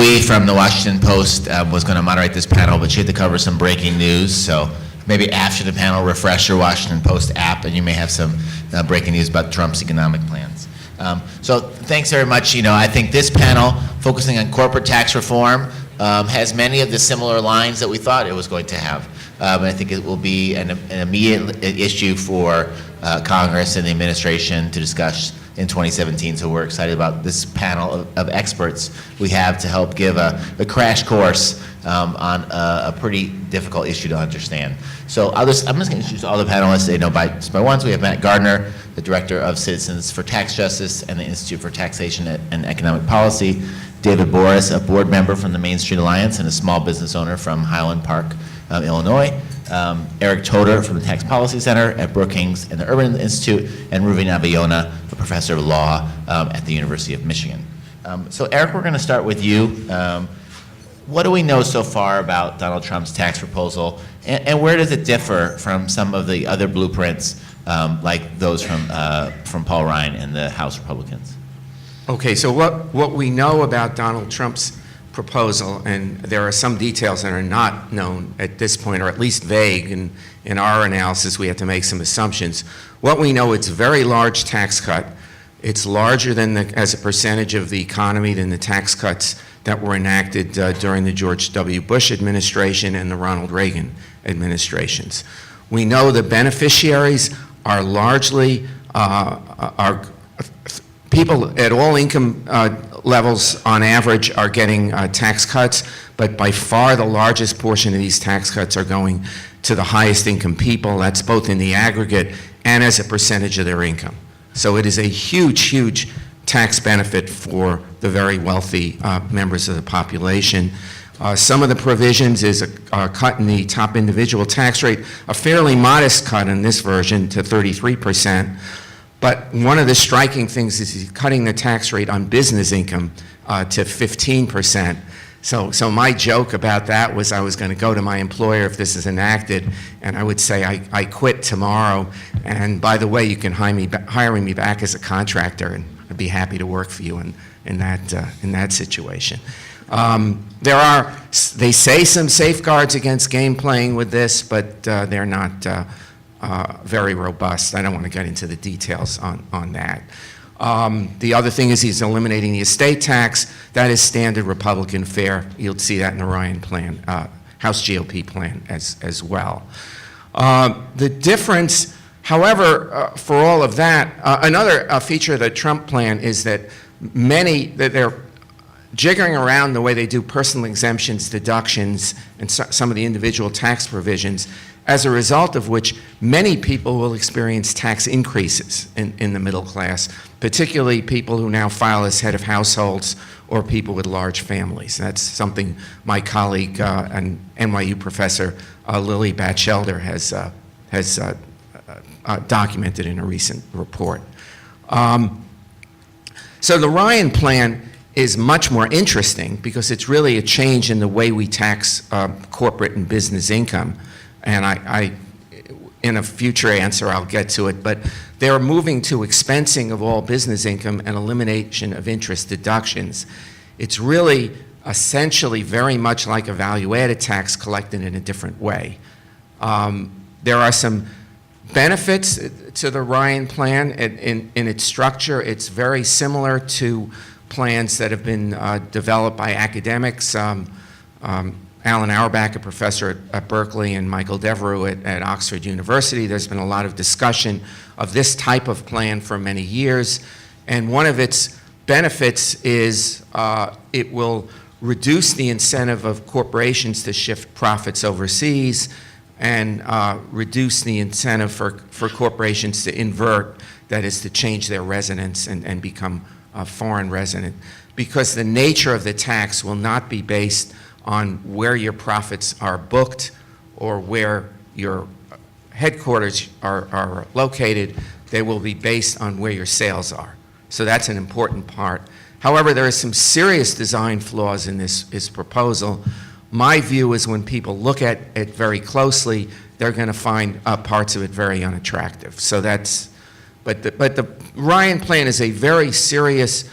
We from the Washington Post was going to moderate this panel, but she had to cover some breaking news. So maybe after the panel, refresh your Washington Post app, and you may have some breaking news about Trump's economic plans. So thanks very much. I think this panel, focusing on corporate tax reform, has many of the similar lines that we thought it was going to have. I think it will be an immediate issue for Congress and the administration to discuss in 2017, so we're excited about this panel of experts we have to help give a crash course on a pretty difficult issue to understand. So I'm just going to introduce all the panelists by one. So we have Matt Gardner, the Director of Citizens for Tax Justice and the Institute for Taxation and Economic Policy; David Borris, a board member from the Main Street Alliance and a small business owner from Highland Park, Illinois; Eric Toder from the Tax Policy Center at Brookings and the Urban Institute; and Reuven Avi-Yonah, a professor of law at the University of Michigan. So Eric, we're going to start with you. What do we know so far about Donald Trump's tax proposal, and where does it differ from some of the other blueprints like those from Paul Ryan and the House Republicans? Okay, so what we know about Donald Trump's proposal, and there are some details that are not known at this point, or at least vague, and in our analysis we had to make some assumptions. What we know, it's a very large tax cut. It's larger than as a percentage of the economy than the tax cuts that were enacted during the George W. Bush administration and the Ronald Reagan administrations. We know the beneficiaries are largely are people at all income levels on average are getting tax cuts, but by far the largest portion of these tax cuts are going to the highest income people. That's both in the aggregate and as a percentage of their income. So it is a huge, huge tax benefit for the very wealthy members of the population. Some of the provisions is a cut in the top individual tax rate, a fairly modest cut in this version to 33%. But one of the striking things is he's cutting the tax rate on business income to 15%. So my joke about that was I was going to go to my employer if this is enacted, and I would say I quit tomorrow, and by the way, you can hire me back as a contractor, and I'd be happy to work for you in that situation. They say some safeguards against game playing with this, but they're not very robust. I don't want to get into the details on that. The other thing is he's eliminating the estate tax. That is standard Republican fare. You'll see that in the Ryan plan, House GOP plan as well. The difference, however, for all of that, another feature of the Trump plan is that they're jiggering around the way they do personal exemptions, deductions, and some of the individual tax provisions, as a result of which many people will experience tax increases in the middle class, particularly people who now file as head of households or people with large families. That's something my colleague and NYU professor Lily Batchelder has documented in a recent report. So the Ryan plan is much more interesting because it's really a change in the way we tax corporate and business income. And I, in a future answer, I'll get to it, but they're moving to expensing of all business income and elimination of interest deductions. It's really essentially very much like a value-added tax collected in a different way. There are some benefits to the Ryan plan. In its structure, it's very similar to plans that have been developed by academics. Alan Auerbach, a professor at Berkeley, and Michael Devereux at Oxford University. There's been a lot of discussion of this type of plan for many years. And one of its benefits is it will reduce the incentive of corporations to shift profits overseas and reduce the incentive for corporations to invert, that is to change their residence and become a foreign resident. Because the nature of the tax will not be based on where your profits are booked or where your headquarters are located. They will be based on where your sales are. So that's an important part. However, there are some serious design flaws in this proposal. My view is when people look at it very closely, they're going to find parts of it very unattractive. So that's, but the Ryan plan is a very serious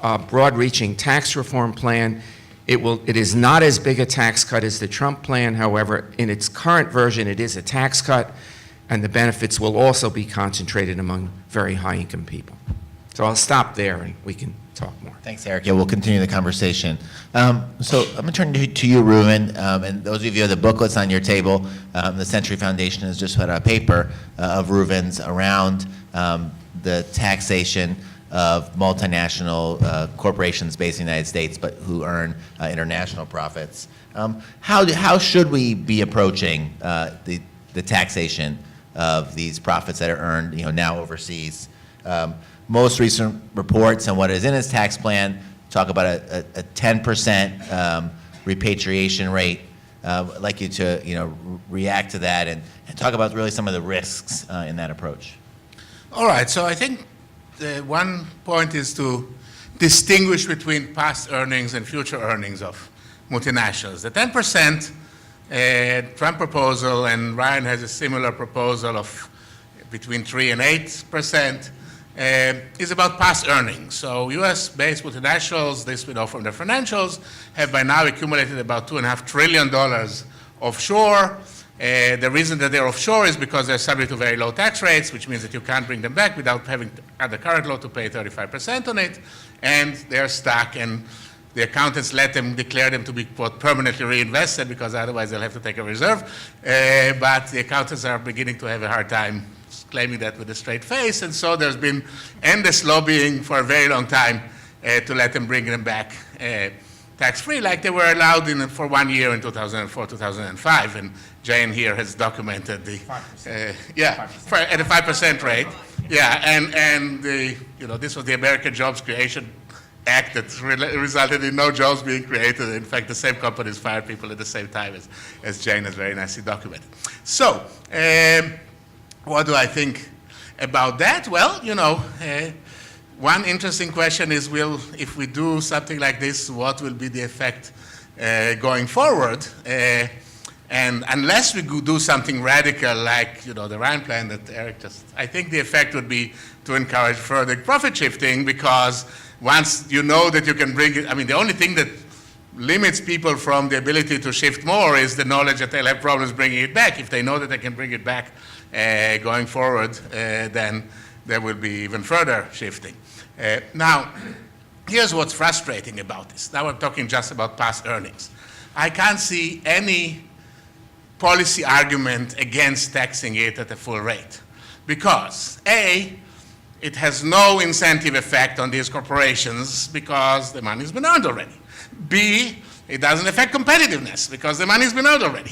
broad-reaching tax reform plan. It is not as big a tax cut as the Trump plan. However, in its current version, it is a tax cut, and the benefits will also be concentrated among very high-income people. So I'll stop there, and we can talk more. Thanks, Eric. Yeah, we'll continue the conversation. So I'm going to turn to you, Reuven, and those of you who have the booklets on your table, the Century Foundation has just put out a paper of Reuven's around the taxation of multinational corporations based in the United States, but who earn international profits. How should we be approaching the taxation of these profits that are earned, now overseas? Most recent reports on what is in his tax plan talk about a 10% repatriation rate. I'd like you to react to that and talk about really some of the risks in that approach. All right, so I think the one point is to distinguish between past earnings and future earnings of multinationals. The 10% Trump proposal, and Ryan has a similar proposal of between 3 and 8%, is about past earnings. So US-based multinationals, this we know from their financials, have by now accumulated about $2.5 trillion offshore. The reason that they're offshore is because they're subject to very low tax rates, which means that you can't bring them back without having, at the current law, to pay 35% on it, and they're stuck, and the accountants let them declare them to be, quote, permanently reinvested, because otherwise they'll have to take a reserve. But the accountants are beginning to have a hard time claiming that with a straight face, and so there's been endless lobbying for a very long time to let them bring them back tax-free, like they were allowed for 1 year in 2004, 2005, and Jane here has documented the 5%. At a 5% rate. Yeah, and this was the American Jobs Creation Act that resulted in no jobs being created. In fact, the same companies fired people at the same time, as Jane has very nicely documented. So, what do I think about that? Well, one interesting question is, if we do something like this, what will be the effect going forward? And unless we do something radical like, the Ryan plan that Eric I think the effect would be to encourage further profit shifting, because once you know that you can bring it, the only thing that limits people from the ability to shift more is the knowledge that they'll have problems bringing it back. If they know that they can bring it back going forward, then there will be even further shifting. Now, here's what's frustrating about this. Now I'm talking just about past earnings. I can't see any policy argument against taxing it at a full rate, because A, it has no incentive effect on these corporations because the money's been earned already. B, it doesn't affect competitiveness because the money's been earned already.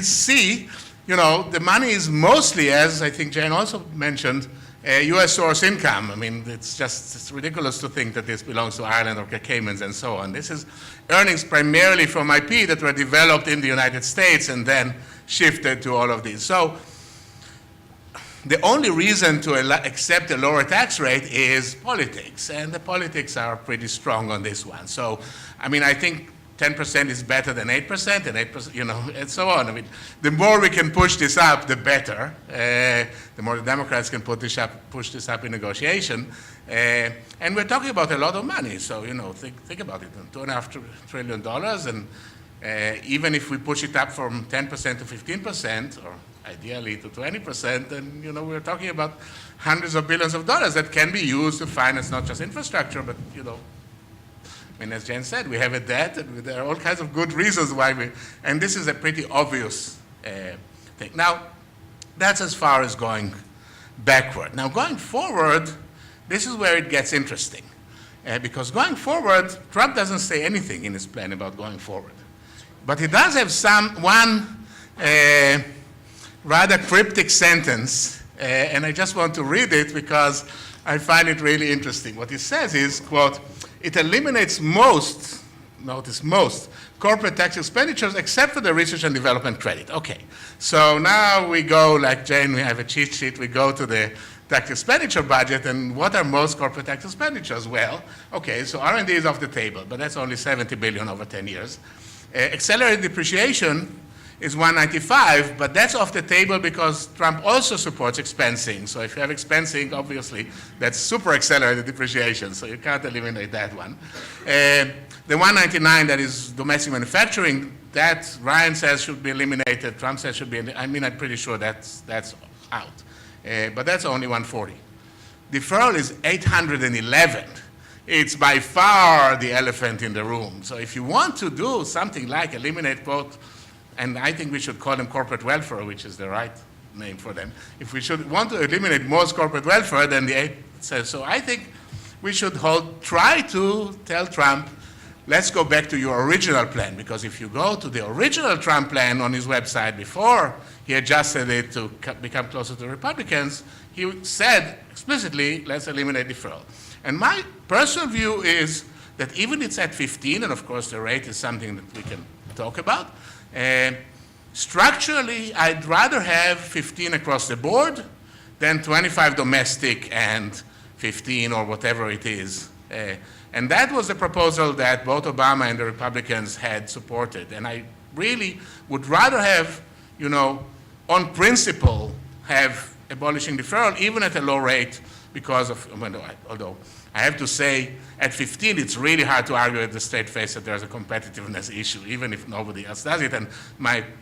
C, the money is mostly, as I think Jane also mentioned, U.S. source income. It's ridiculous to think that this belongs to Ireland or Caymans and so on. This is earnings primarily from IP that were developed in the United States and then shifted to all of these. So the only reason to accept a lower tax rate is politics, and the politics are pretty strong on this one. So, I think 10% is better than 8%, and 8%, and so on. The more we can push this up, the better. The more the Democrats can push this up in negotiation. And we're talking about a lot of money. So, think about it, $2.5 trillion, and even if we push it up from 10% to 15%, or ideally to 20%, then, we're talking about hundreds of billions of dollars that can be used to finance not just infrastructure, but, as Jen said, we have a debt, and there are all kinds of good reasons why and this is a pretty obvious thing. Now, that's as far as going backward. Now, going forward, this is where it gets interesting. Because going forward, Trump doesn't say anything in his plan about going forward. But he does have one rather cryptic sentence, and I just want to read it because I find it really interesting. What he says is, quote, "It eliminates most, notice most, corporate tax expenditures except for the research and development credit." Okay, so now we go, like Jane, we have a cheat sheet, we go to the tax expenditure budget, and what are most corporate tax expenditures? Well, okay, so R&D is off the table, but that's only $70 billion over 10 years. Accelerated depreciation is 195, but that's off the table because Trump also supports expensing. So if you have expensing, obviously, that's super accelerated depreciation, so you can't eliminate that one. The 199 that is domestic manufacturing, that Ryan says should be eliminated, Trump says should be, I'm pretty sure that's out. But that's only 140. Deferral is 811. It's by far the elephant in the room. So if you want to do something like eliminate both, and I think we should call them corporate welfare, which is the right name for them. If we should want to eliminate most corporate welfare, then the 8 says so. I think we should try to tell Trump, let's go back to your original plan, because if you go to the original Trump plan on his website before he adjusted it to become closer to the Republicans, he said explicitly, let's eliminate deferral. And my personal view is that even it's at 15, and of course the rate is something that we can talk about, structurally, I'd rather have 15 across the board than 25 domestic and 15 or whatever it is. And that was the proposal that both Obama and the Republicans had supported. And I really would rather have, on principle, have abolishing deferral, even at a low rate, because of, although I have to say, at 15, it's really hard to argue at the straight face that there's a competitiveness issue, even if nobody else does it. And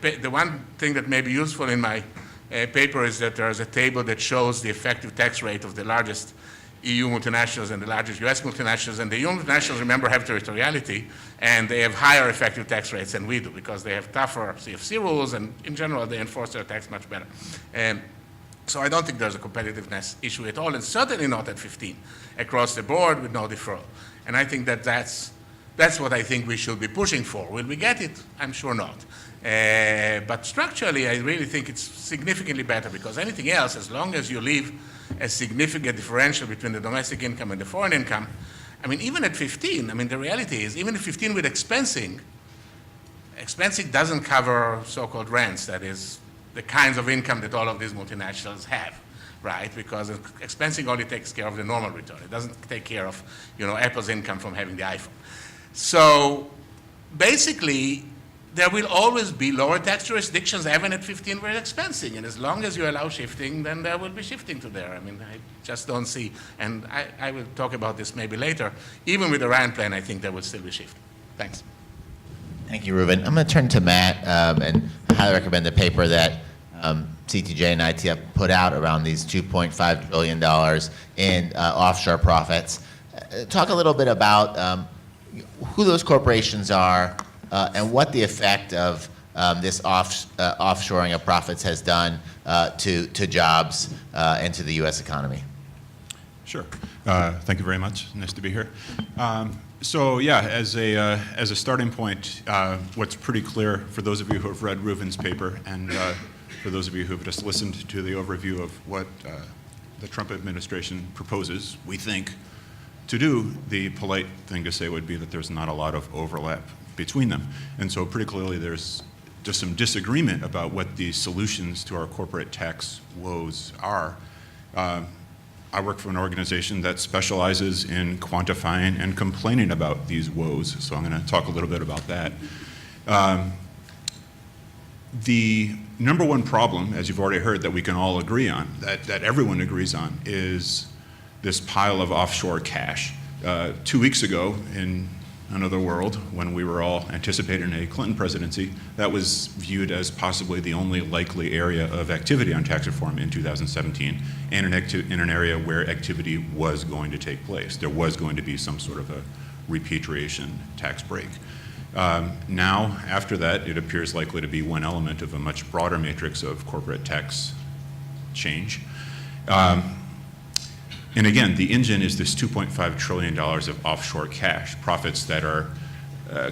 the one thing that may be useful in my paper is that there's a table that shows the effective tax rate of the largest EU multinationals and the largest US multinationals. And the EU multinationals, remember, have territoriality, and they have higher effective tax rates than we do because they have tougher CFC rules, and in general, they enforce their tax much better. So I don't think there's a competitiveness issue at all, and certainly not at 15 across the board with no deferral. And I think that's what I think we should be pushing for. Will we get it? I'm sure not. But structurally, I really think it's significantly better, because anything else, as long as you leave a significant differential between the domestic income and the foreign income, even at 15, the reality is, even at 15 with expensing doesn't cover so-called rents, that is, the kinds of income that all of these multinationals have, right? Because expensing only takes care of the normal return. It doesn't take care of, Apple's income from having the iPhone. So basically, there will always be lower tax jurisdictions, even at 15 where expensing. And as long as you allow shifting, then there will be shifting to there. I just don't see, and I will talk about this maybe later. Even with the Ryan plan, I think there will still be shifting. Thanks. Thank you, Reuven. I'm going to turn to Matt and highly recommend the paper that CTJ and ITF put out around these $2.5 billion in offshore profits. Talk a little bit about who those corporations are and what the effect of this offshoring of profits has done to jobs and to the U.S. economy. Sure. Thank you very much. Nice to be here. So yeah, as a starting point, what's pretty clear for those of you who have read Reuven's paper, and for those of you who have just listened to the overview of what the Trump administration proposes, we think, to do, the polite thing to say would be that there's not a lot of overlap between them. And so pretty clearly there's just some disagreement about what the solutions to our corporate tax woes are. I work for an organization that specializes in quantifying and complaining about these woes, so I'm going to talk a little bit about that. The number one problem, as you've already heard, that we can all agree on, that everyone agrees on, is this pile of offshore cash. 2 weeks ago, in another world, when we were all anticipating a Clinton presidency, that was viewed as possibly the only likely area of activity on tax reform in 2017, and in an area where activity was going to take place. There was going to be some sort of a repatriation tax break. Now, after that, it appears likely to be one element of a much broader matrix of corporate tax change. And again, the engine is this $2.5 trillion of offshore cash, profits that are,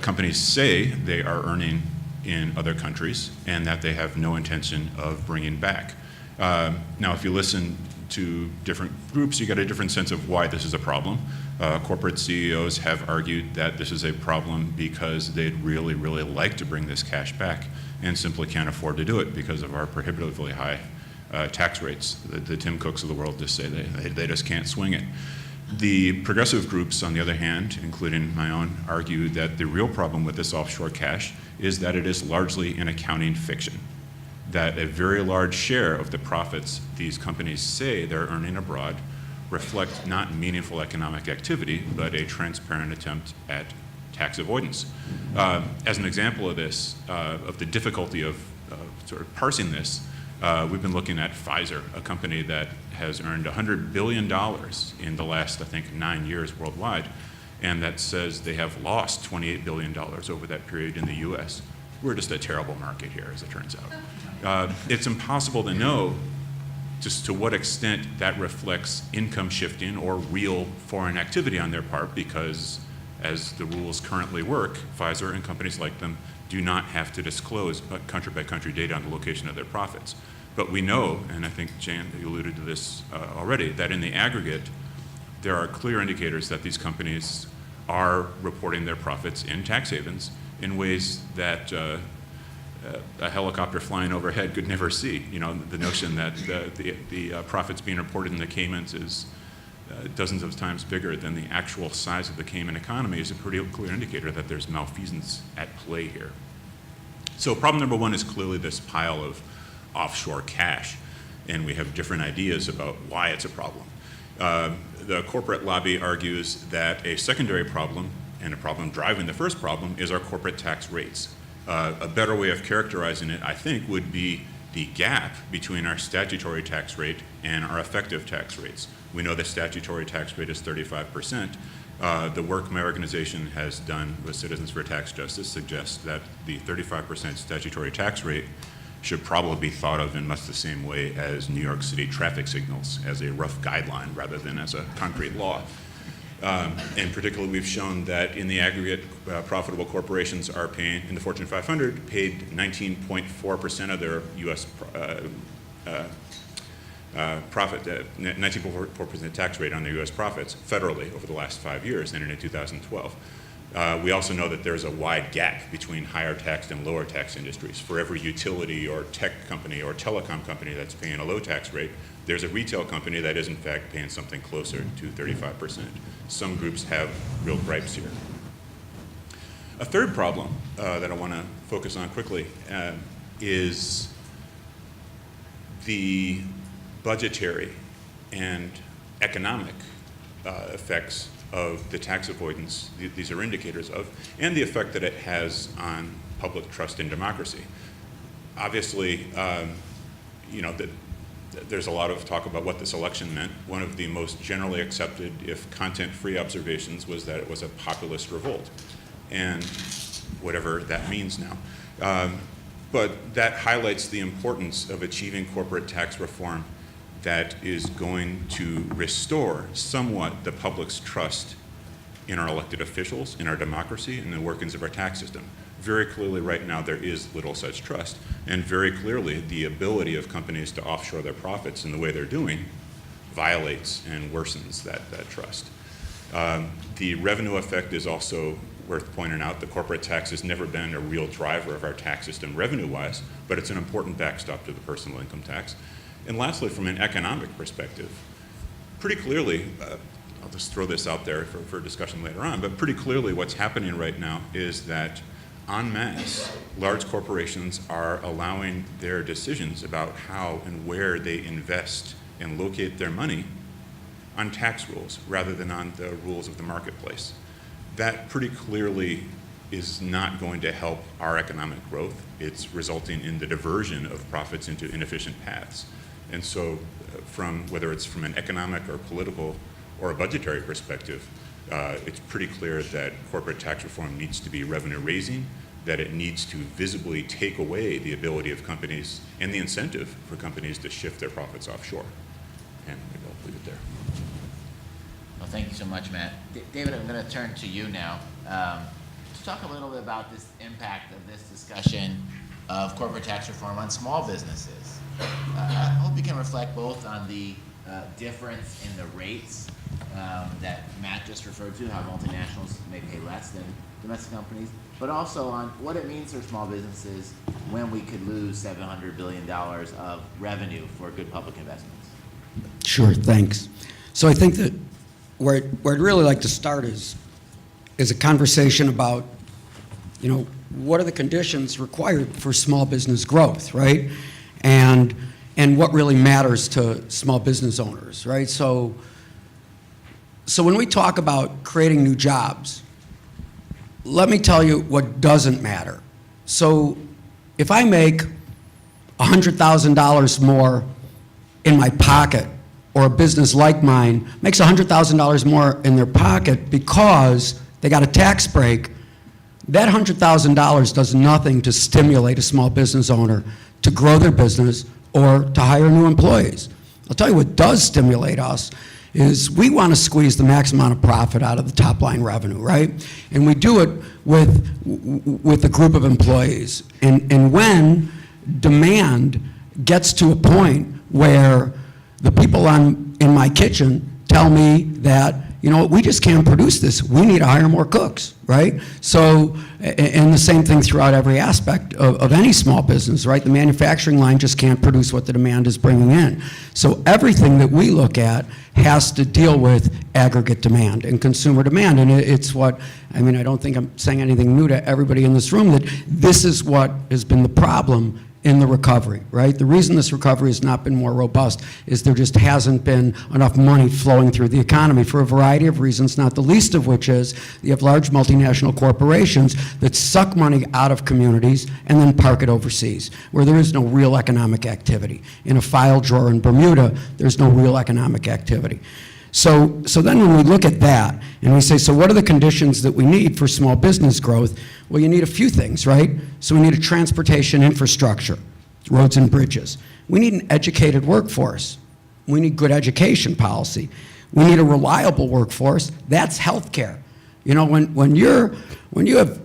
companies say they are earning in other countries and that they have no intention of bringing back. Now, if you listen to different groups, you get a different sense of why this is a problem. Corporate CEOs have argued that this is a problem because they'd really, really like to bring this cash back and simply can't afford to do it because of our prohibitively high tax rates. The Tim Cooks of the world just say they just can't swing it. The progressive groups, on the other hand, including my own, argue that the real problem with this offshore cash is that it is largely an accounting fiction, that a very large share of the profits these companies say they're earning abroad reflect not meaningful economic activity, but a transparent attempt at tax avoidance. As an example of this, of the difficulty of sort of parsing this, we've been looking at Pfizer, a company that has earned $100 billion in the last, I think, 9 years worldwide, and that says they have lost $28 billion over that period in the US. We're just a terrible market here, as it turns out. It's impossible to know just to what extent that reflects income shifting or real foreign activity on their part, because as the rules currently work, Pfizer and companies like them do not have to disclose country-by-country data on the location of their profits. But we know, and I think, Jan, you alluded to this already, that in the aggregate, there are clear indicators that these companies are reporting their profits in tax havens in ways that a helicopter flying overhead could never see. You know, the notion that the profits being reported in the Caymans is dozens of times bigger than the actual size of the Cayman economy is a pretty clear indicator that there's malfeasance at play here. So problem number one is clearly this pile of offshore cash, and we have different ideas about why it's a problem. The corporate lobby argues that a secondary problem, and a problem driving the first problem, is our corporate tax rates. A better way of characterizing it, I think, would be the gap between our statutory tax rate and our effective tax rates. We know the statutory tax rate is 35%. The work my organization has done with Citizens for Tax Justice suggests that the 35% statutory tax rate should probably be thought of in much the same way as New York City traffic signals, as a rough guideline rather than as a concrete law. And particularly, we've shown that in the aggregate, profitable corporations are paying, in the Fortune 500, paid 19.4% of their U.S. Profit, 19.4% tax rate on their U.S. profits federally over the last 5 years, and in 2012. We also know that there's a wide gap between higher taxed and lower tax industries. For every utility or tech company or telecom company that's paying a low tax rate, there's a retail company that is in fact paying something closer to 35%. Some groups have real gripes here. A third problem that I want to focus on quickly is the budgetary and economic effects of the tax avoidance these are indicators of, and the effect that it has on public trust in democracy. Obviously, you know, there's a lot of talk about what this election meant. One of the most generally accepted, if content-free observations, was that it was a populist revolt, and whatever that means now. But that highlights the importance of achieving corporate tax reform that is going to restore somewhat the public's trust in our elected officials, in our democracy, and the workings of our tax system. Very clearly right now there is little such trust, and very clearly the ability of companies to offshore their profits in the way they're doing violates and worsens that trust. The revenue effect is also worth pointing out. The corporate tax has never been a real driver of our tax system revenue-wise, but it's an important backstop to the personal income tax. And lastly, from an economic perspective, pretty clearly, I'll just throw this out there for discussion later on, but pretty clearly what's happening right now is that en masse, large corporations are allowing their decisions about how and where they invest and locate their money on tax rules rather than on the rules of the marketplace. That pretty clearly is not going to help our economic growth. It's resulting in the diversion of profits into inefficient paths. And so whether it's from an economic or political or a budgetary perspective, it's pretty clear that corporate tax reform needs to be revenue raising, that it needs to visibly take away the ability of companies and the incentive for companies to shift their profits offshore. And maybe I'll leave it there. Well, thank you so much, Matt. David, I'm going to turn to you now to talk a little bit about this impact of this discussion of corporate tax reform on small businesses. I hope you can reflect both on the difference in the rates that Matt just referred to, how multinationals may pay less than domestic companies, but also on what it means for small businesses when we could lose $700 billion of revenue for good public investments. Sure, thanks. So I think that where I'd really like to start is a conversation about, what are the conditions required for small business growth, right? And what really matters to small business owners, right? So when we talk about creating new jobs, let me tell you what doesn't matter. So if I make $100,000 more in my pocket, or a business like mine makes $100,000 more in their pocket because they got a tax break, that $100,000 does nothing to stimulate a small business owner to grow their business or to hire new employees. I'll tell you what does stimulate us is we want to squeeze the maximum amount of profit out of the top line revenue, right? And we do it with a group of employees. And when demand gets to a point where the people in my kitchen tell me that, we just can't produce this. We need to hire more cooks, right? So, and the same thing throughout every aspect of any small business, right? The manufacturing line just can't produce what the demand is bringing in. So everything that we look at has to deal with aggregate demand and consumer demand. And it's what, I don't think I'm saying anything new to everybody in this room, that this is what has been the problem in the recovery, right? The reason this recovery has not been more robust is there just hasn't been enough money flowing through the economy for a variety of reasons, not the least of which is you have large multinational corporations that suck money out of communities and then park it overseas, where there is no real economic activity. In a file drawer in Bermuda, there's no real economic activity. So then when we look at that and we say, so what are the conditions that we need for small business growth? Well, you need a few things, right? So we need a transportation infrastructure, roads and bridges. We need an educated workforce. We need good education policy. We need a reliable workforce. That's healthcare. When you have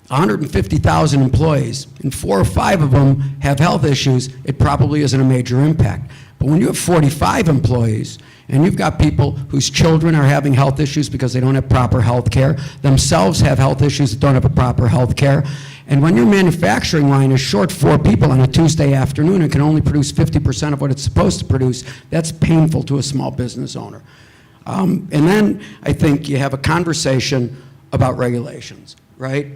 150,000 employees and 4 or 5 of them have health issues, it probably isn't a major impact. But when you have 45 employees and you've got people whose children are having health issues because they don't have proper health care, themselves have health issues that don't have a proper health care, and when your manufacturing line is short 4 people on a Tuesday afternoon and can only produce 50% of what it's supposed to produce, that's painful to a small business owner. And then I think you have a conversation about regulations, right?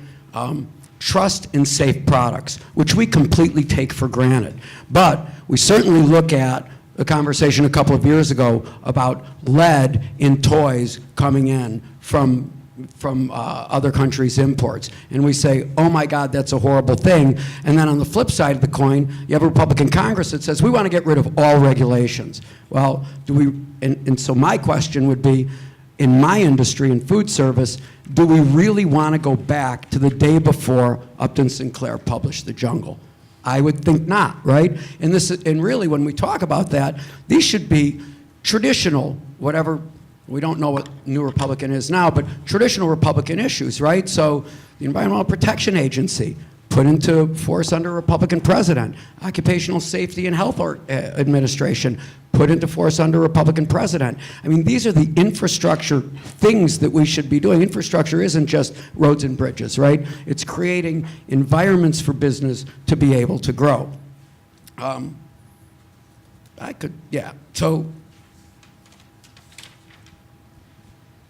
Trust in safe products, which we completely take for granted. But we certainly look at a conversation a couple of years ago about lead in toys coming in from other countries' imports. And we say, oh my God, that's a horrible thing. And then on the flip side of the coin, you have a Republican Congress that says, we want to get rid of all regulations. Well, and so my question would be, in my industry, in food service, do we really want to go back to the day before Upton Sinclair published The Jungle? I would think not, right? And really, when we talk about that, these should be traditional, whatever, we don't know what New Republican is now, but traditional Republican issues, right? So the Environmental Protection Agency, put into force under a Republican president. Occupational Safety and Health Administration, put into force under a Republican president. These are the infrastructure things that we should be doing. Infrastructure isn't just roads and bridges, right? It's creating environments for business to be able to grow. So.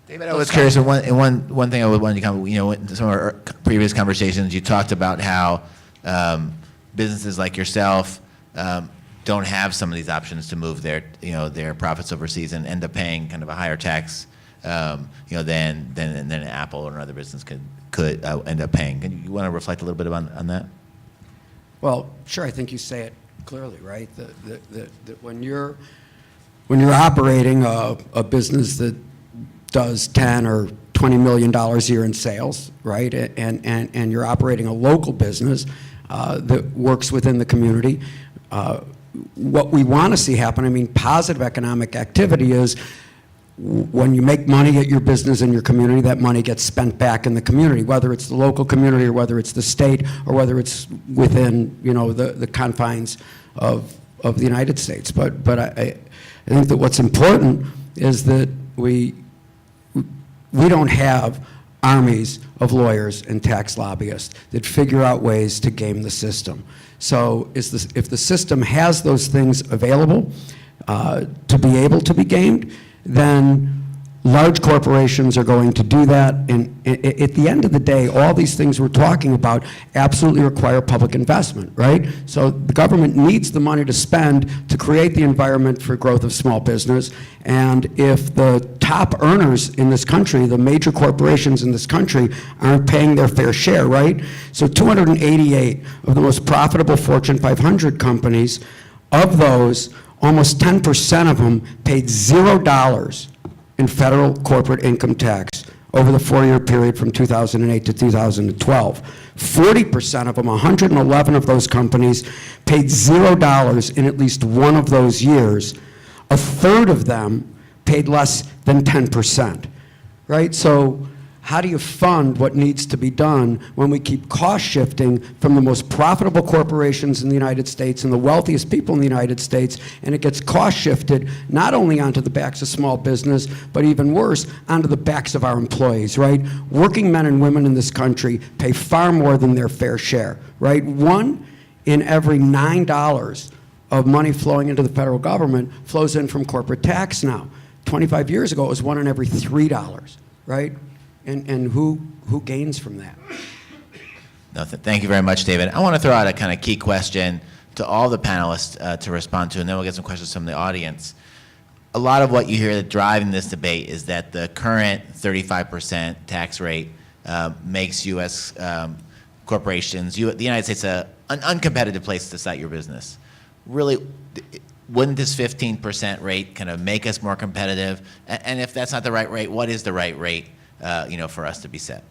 David, I was curious, one thing I would want to comment, in some of our previous conversations, you talked about how businesses like yourself don't have some of these options to move their profits overseas and end up paying kind of a higher tax, than an Apple or another business could end up paying. You want to reflect a little bit on that? Well, sure. I think you say it clearly, right? That when you're operating a business that does $10 or $20 million a year in sales, right? And you're operating a local business that works within the community. What we want to see happen, positive economic activity is when you make money at your business in your community, that money gets spent back in the community, whether it's the local community or whether it's the state or whether it's within, the confines of the United States. But I think that what's important is that we don't have armies of lawyers and tax lobbyists that figure out ways to game the system. So if the system has those things available to be able to be gamed, then Large corporations are going to do that, and at the end of the day, all these things we're talking about absolutely require public investment, right? So the government needs the money to spend to create the environment for growth of small business, and if the top earners in this country, the major corporations in this country, aren't paying their fair share, right? So 288 of the most profitable Fortune 500 companies, of those, almost 10% of them paid $0 in federal corporate income tax over the 4-year period from 2008 to 2012. 40% of them, 111 of those companies, paid $0 in at least one of those years. A third of them paid less than 10%, right? So how do you fund what needs to be done when we keep cost shifting from the most profitable corporations in the United States and the wealthiest people in the United States, and it gets cost shifted not only onto the backs of small business, but even worse, onto the backs of our employees, right? Working men and women in this country pay far more than their fair share, right? 1 in every $9 of money flowing into the federal government flows in from corporate tax now. 25 years ago, it was 1 in every $3, right? And who gains from that? No, thank you very much, David. I want to throw out a kind of key question to all the panelists to respond to, and then we'll get some questions from the audience. A lot of what you hear that driving this debate is that the current 35% tax rate makes U.S. Corporations, the United States, an uncompetitive place to start your business. Really, wouldn't this 15% rate kind of make us more competitive? And if that's not the right rate, what is the right rate? For us to be set?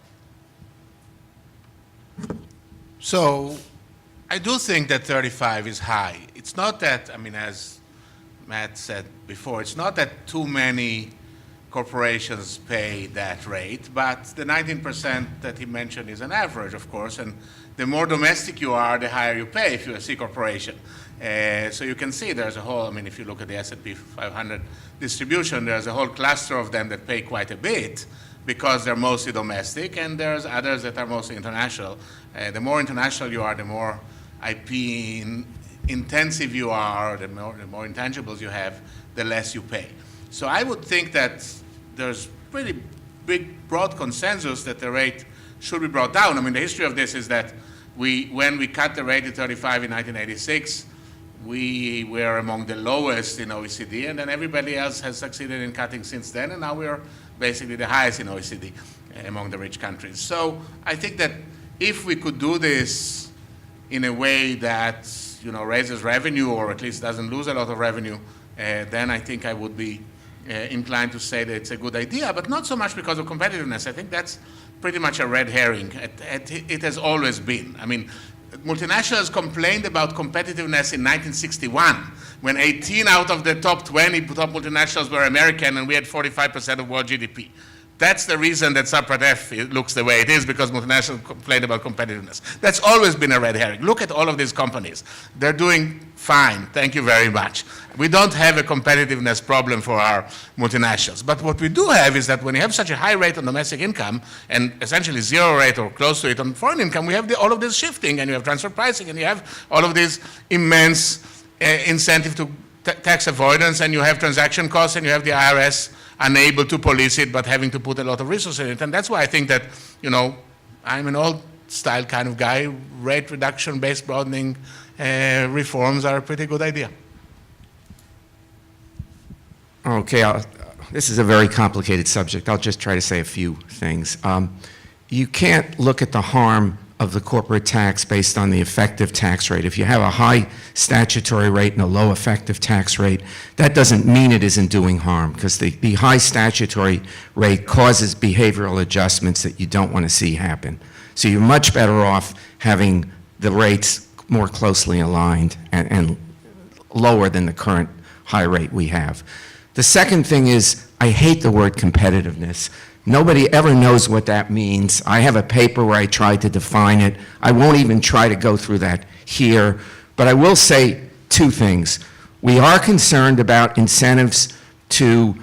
So I do think that 35 is high. It's not that, as Matt said before, it's not that too many corporations pay that rate, but the 19% that he mentioned is an average, of course, and the more domestic you are, the higher you pay if you're a C corporation. So you can see there's a whole, if you look at the S&P 500 distribution, there's a whole cluster of them that pay quite a bit, because they're mostly domestic, and there's others that are mostly international. The more international you are, the more IP intensive you are, the more intangibles you have, the less you pay. So I would think that there's pretty big, broad consensus that the rate should be brought down. The history of this is that when we cut the rate to 35 in 1986, we were among the lowest in OECD, and then everybody else has succeeded in cutting since then, and now we're basically the highest in OECD among the rich countries. So I think that if we could do this in a way that raises revenue, or at least doesn't lose a lot of revenue, then I think I would be inclined to say that it's a good idea, but not so much because of competitiveness. I think that's pretty much a red herring. It has always been. Multinationals complained about competitiveness in 1961, when 18 out of the top 20 top multinationals were American, and we had 45% of world GDP. That's the reason that Subpart F looks the way it is, because multinationals complained about competitiveness. That's always been a red herring. Look at all of these companies. They're doing fine, thank you very much. We don't have a competitiveness problem for our multinationals. But what we do have is that when you have such a high rate on domestic income, and essentially zero rate or close to it on foreign income, we have all of this shifting, and you have transfer pricing, and you have all of these immense incentive to tax avoidance, and you have transaction costs, and you have the IRS unable to police it, but having to put a lot of resources in it. And that's why I think that, I'm an old-style kind of guy. Rate reduction, base broadening reforms are a pretty good idea. Okay, this is a very complicated subject. I'll just try to say a few things. You can't look at the harm of the corporate tax based on the effective tax rate. If you have a high statutory rate and a low effective tax rate, that doesn't mean it isn't doing harm, because the high statutory rate causes behavioral adjustments that you don't want to see happen. So you're much better off having the rates more closely aligned and lower than the current high rate we have. The second thing is, I hate the word competitiveness. Nobody ever knows what that means. I have a paper where I tried to define it. I won't even try to go through that here, but I will say two things. We are concerned about incentives to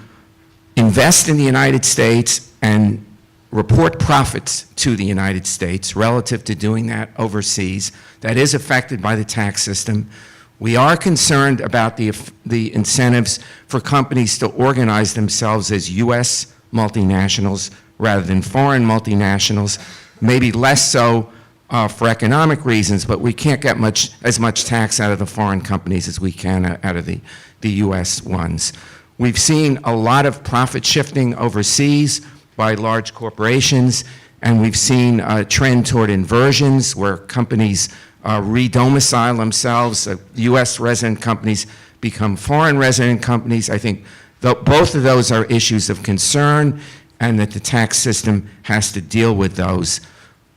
invest in the United States and report profits to the United States relative to doing that overseas. That is affected by the tax system. We are concerned about the incentives for companies to organize themselves as U.S. multinationals rather than foreign multinationals, maybe less so for economic reasons, but we can't get as much tax out of the foreign companies as we can out of the U.S. ones. We've seen a lot of profit shifting overseas by large corporations, and we've seen a trend toward inversions where companies re-domicile themselves. U.S. resident companies become foreign resident companies. I think both of those are issues of concern, and that the tax system has to deal with those.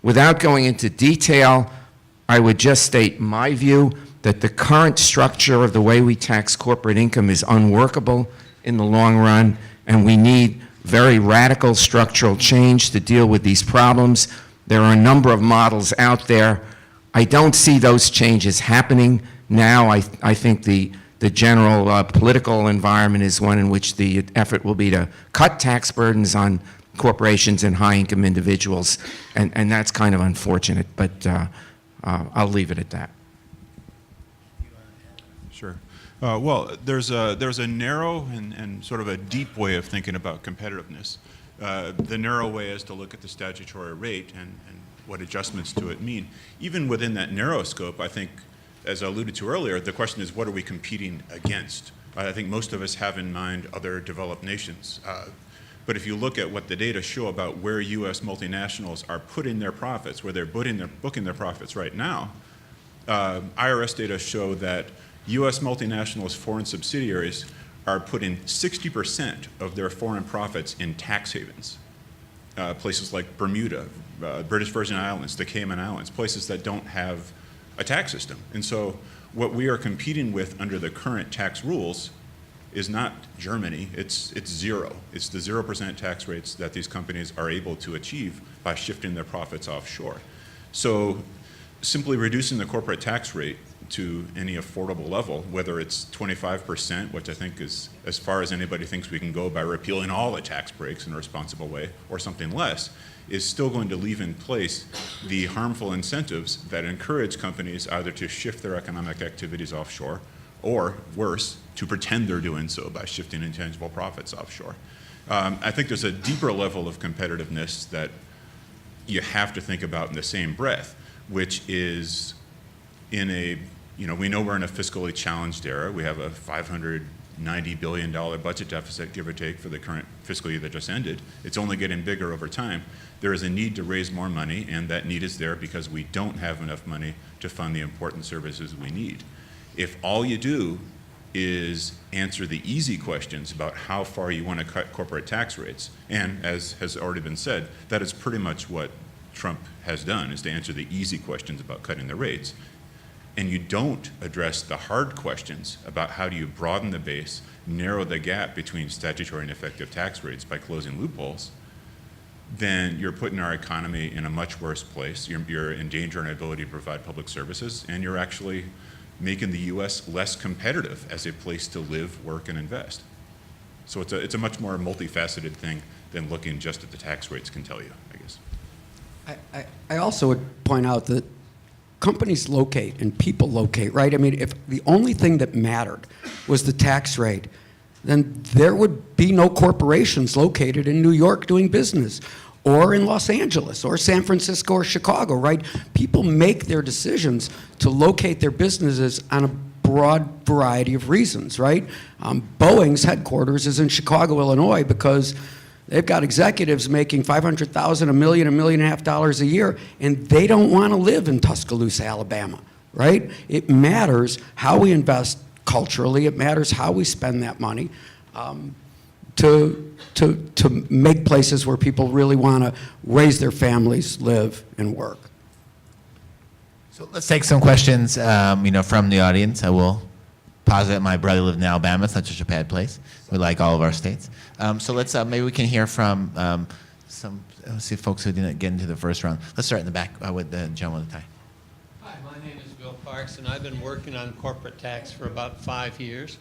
Without going into detail, I would just state my view that the current structure of the way we tax corporate income is unworkable in the long run, and we need very radical structural change to deal with these problems. There are a number of models out there. I don't see those changes happening now. I think the general political environment is one in which the effort will be to cut tax burdens on corporations and high-income individuals, and that's kind of unfortunate, but I'll leave it at that. Sure. Well, there's a narrow and sort of a deep way of thinking about competitiveness. The narrow way is to look at the statutory rate and what adjustments to it mean. Even within that narrow scope, I think, as I alluded to earlier, the question is, what are we competing against? I think most of us have in mind other developed nations. But if you look at what the data show about where U.S. multinationals are putting their profits, where they're booking their profits right now, IRS data show that U.S. multinationals' foreign subsidiaries are putting 60% of their foreign profits in tax havens. Places like Bermuda, British Virgin Islands, the Cayman Islands, places that don't have a tax system. And so what we are competing with under the current tax rules is not Germany, it's zero. It's the 0% tax rates that these companies are able to achieve by shifting their profits offshore. So simply reducing the corporate tax rate to any affordable level, whether it's 25%, which I think is as far as anybody thinks we can go by repealing all the tax breaks in a responsible way, or something less, is still going to leave in place the harmful incentives that encourage companies either to shift their economic activities offshore, or worse, to pretend they're doing so by shifting intangible profits offshore. I think there's a deeper level of competitiveness that you have to think about in the same breath, which is in a, we know we're in a fiscally challenged era. We have a $590 billion budget deficit, give or take, for the current fiscal year that just ended. It's only getting bigger over time. There is a need to raise more money, and that need is there because we don't have enough money to fund the important services we need. If all you do is answer the easy questions about how far you want to cut corporate tax rates, and as has already been said, that is pretty much what Trump has done, is to answer the easy questions about cutting the rates, and you don't address the hard questions about how do you broaden the base, narrow the gap between statutory and effective tax rates by closing loopholes, then you're putting our economy in a much worse place. You're endangering our ability to provide public services, and you're actually making the U.S. less competitive as a place to live, work, and invest. So it's a much more multifaceted thing than looking just at the tax rates can tell you, I guess. I also would point out that companies locate and people locate, right? I mean, if the only thing that mattered was the tax rate, then there would be no corporations located in New York doing business, or in Los Angeles, or San Francisco, or Chicago, right? People make their decisions to locate their businesses on a broad variety of reasons, right? Boeing's headquarters is in Chicago, Illinois, because they've got executives making $500,000, $1 million, $1.5 million a year, and they don't want to live in Tuscaloosa, Alabama, right? It matters how we invest culturally. It matters how we spend that money to make places where people really want to raise their families, live, and work. So let's take some questions, from the audience. I will posit my brother lived in Alabama. It's not such a bad place. We like all of our states. So let's maybe we can hear from let's see folks who didn't get into the first round. Let's start in the back with the gentleman with the tie. Hi, my name is Bill Parks, and I've been working on corporate tax for about 5 years.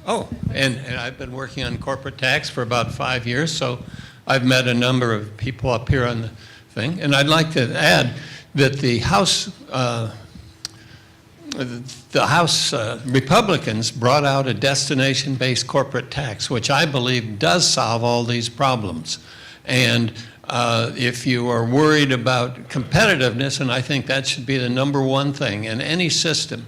Oh, and I've been working on corporate tax for about 5 years, so I've met a number of people up here on the thing. And I'd like to add that the House the House Republicans brought out a destination-based corporate tax, which I believe does solve all these problems. And if you are worried about competitiveness, and I think that should be the number one thing in any system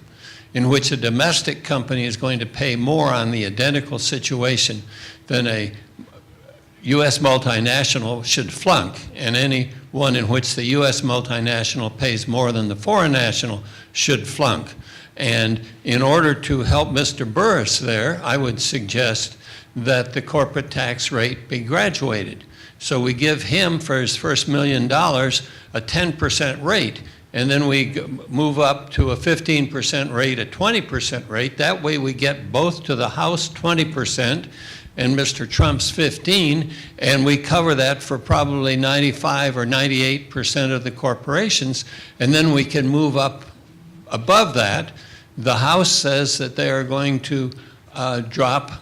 in which a domestic company is going to pay more on the identical situation than a U.S. multinational should flunk, and any one in which the U.S. multinational pays more than the foreign national should flunk. And in order to help Mr. Borris there, I would suggest that the corporate tax rate be graduated. So we give him, for his first $1 million, a 10% rate, and then we move up to a 15% rate, a 20% rate. That way we get both to the House 20% and Mr. Trump's 15, and we cover that for probably 95 or 98% of the corporations, and then we can move up above that. The House says that they are going to drop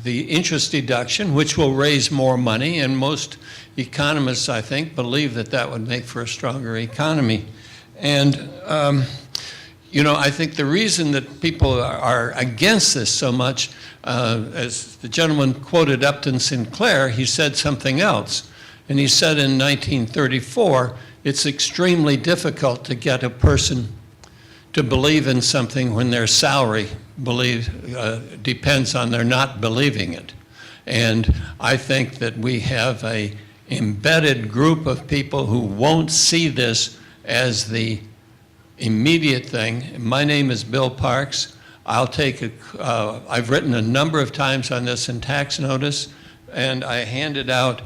the interest deduction, which will raise more money, and most economists, I think, believe that that would make for a stronger economy. And you know, I think the reason that people are against this so much, as the gentleman quoted Upton Sinclair, he said something else. And he said in 1934, it's extremely difficult to get a person to believe in something when their salary depends on their not believing it. And I think that we have a embedded group of people who won't see this as the immediate thing. My name is Bill Parks. I've written a number of times on this in Tax Notice, and I handed out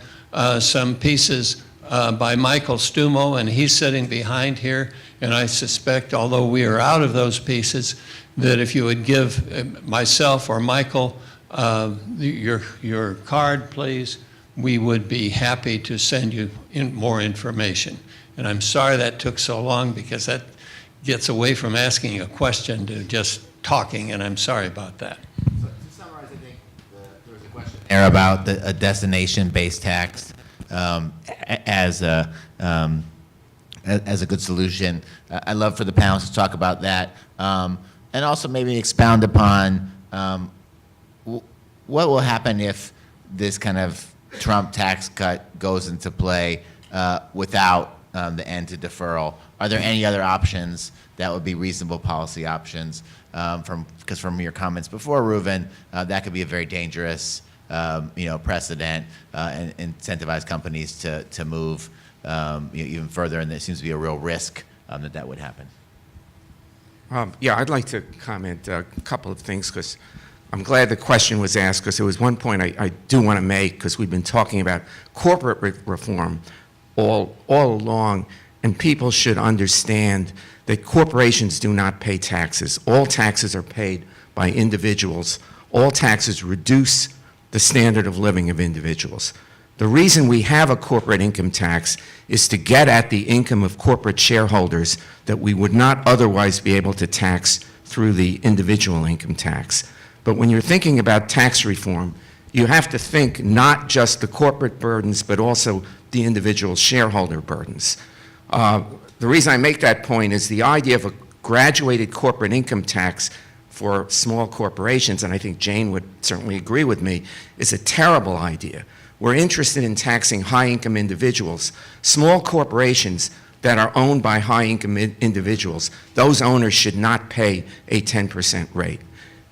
some pieces by Michael Stumo, and he's sitting behind here, and I suspect, although we are out of those pieces, that if you would give myself or Michael your card, please, we would be happy to send you more information. And I'm sorry that took so long, because that gets away from asking a question to just talking, and I'm sorry about that. So to summarize, I think there was a question there about a destination-based tax as a good solution. I'd love for the panelists to talk about that, and also maybe expound upon what will happen if this kind of Trump tax cut goes into play without the end to deferral. Are there any other options that would be reasonable policy options? Because from your comments before, Reuven, that could be a very dangerous precedent and incentivize companies to move even further, and there seems to be a real risk that would happen. Yeah, I'd like to comment a couple of things, because I'm glad the question was asked, because there was one point I do want to make, because we've been talking about corporate reform all along, and people should understand that corporations do not pay taxes. All taxes are paid by individuals. All taxes reduce the standard of living of individuals. The reason we have a corporate income tax is to get at the income of corporate shareholders that we would not otherwise be able to tax through the individual income tax. But when you're thinking about tax reform, you have to think not just the corporate burdens, but also the individual shareholder burdens. The reason I make that point is the idea of a graduated corporate income tax for small corporations, and I think Jane would certainly agree with me, is a terrible idea. We're interested in taxing high-income individuals. Small corporations that are owned by high-income individuals, those owners should not pay a 10% rate.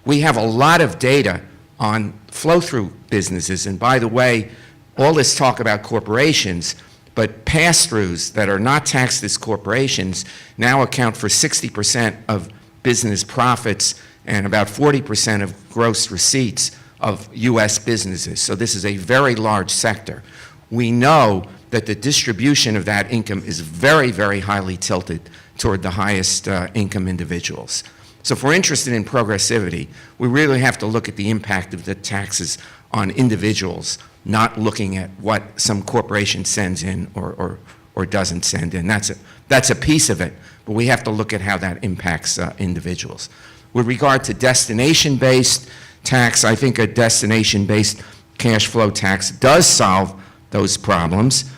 We have a lot of data on flow-through businesses, and by the way, all this talk about corporations, but pass-throughs that are not taxed as corporations now account for 60% of business profits and about 40% of gross receipts of U.S. businesses. So this is a very large sector. We know that the distribution of that income is very, very highly tilted toward the highest income individuals. So if we're interested in progressivity, we really have to look at the impact of the taxes on individuals, not looking at what some corporation sends in or doesn't send in. That's a piece of it, but we have to look at how that impacts individuals. With regard to destination-based tax, I think a destination-based cash flow tax does solve those problems.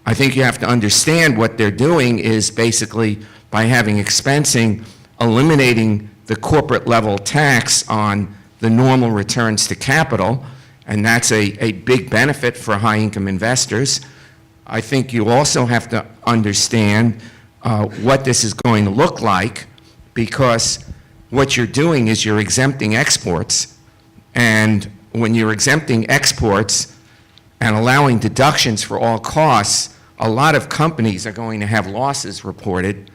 I think you have to understand what they're doing is basically by having expensing eliminating the corporate level tax on the normal returns to capital, and that's a big benefit for high-income investors. I think you also have to understand what this is going to look like, because what you're doing is you're exempting exports, and when you're exempting exports and allowing deductions for all costs, a lot of companies are going to have losses reported,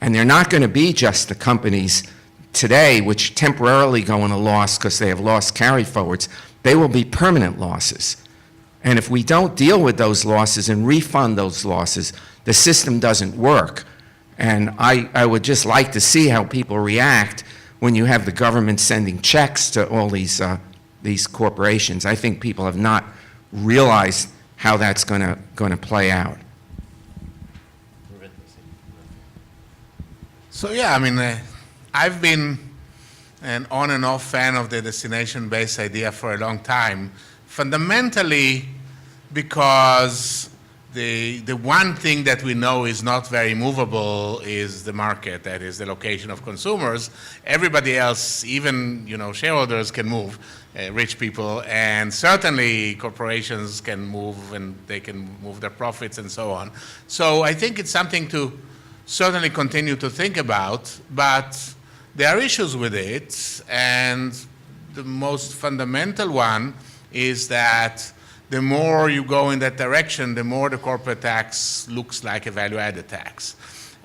and they're not going to be just the companies today which temporarily go in a loss because they have loss carry-forwards. They will be permanent losses. And if we don't deal with those losses and refund those losses, the system doesn't work. And I would just like to see how people react when you have the government sending checks to all these corporations. I think people have not realized how that's going to play out. So yeah, I mean, I've been an on and off fan of the destination-based idea for a long time, fundamentally because the one thing that we know is not very movable is the market, that is the location of consumers. Everybody else, even shareholders can move, rich people, and certainly corporations can move, and they can move their profits and so on. So I think it's something to certainly continue to think about, but there are issues with it, and the most fundamental one is that the more you go in that direction, the more the corporate tax looks like a value-added tax.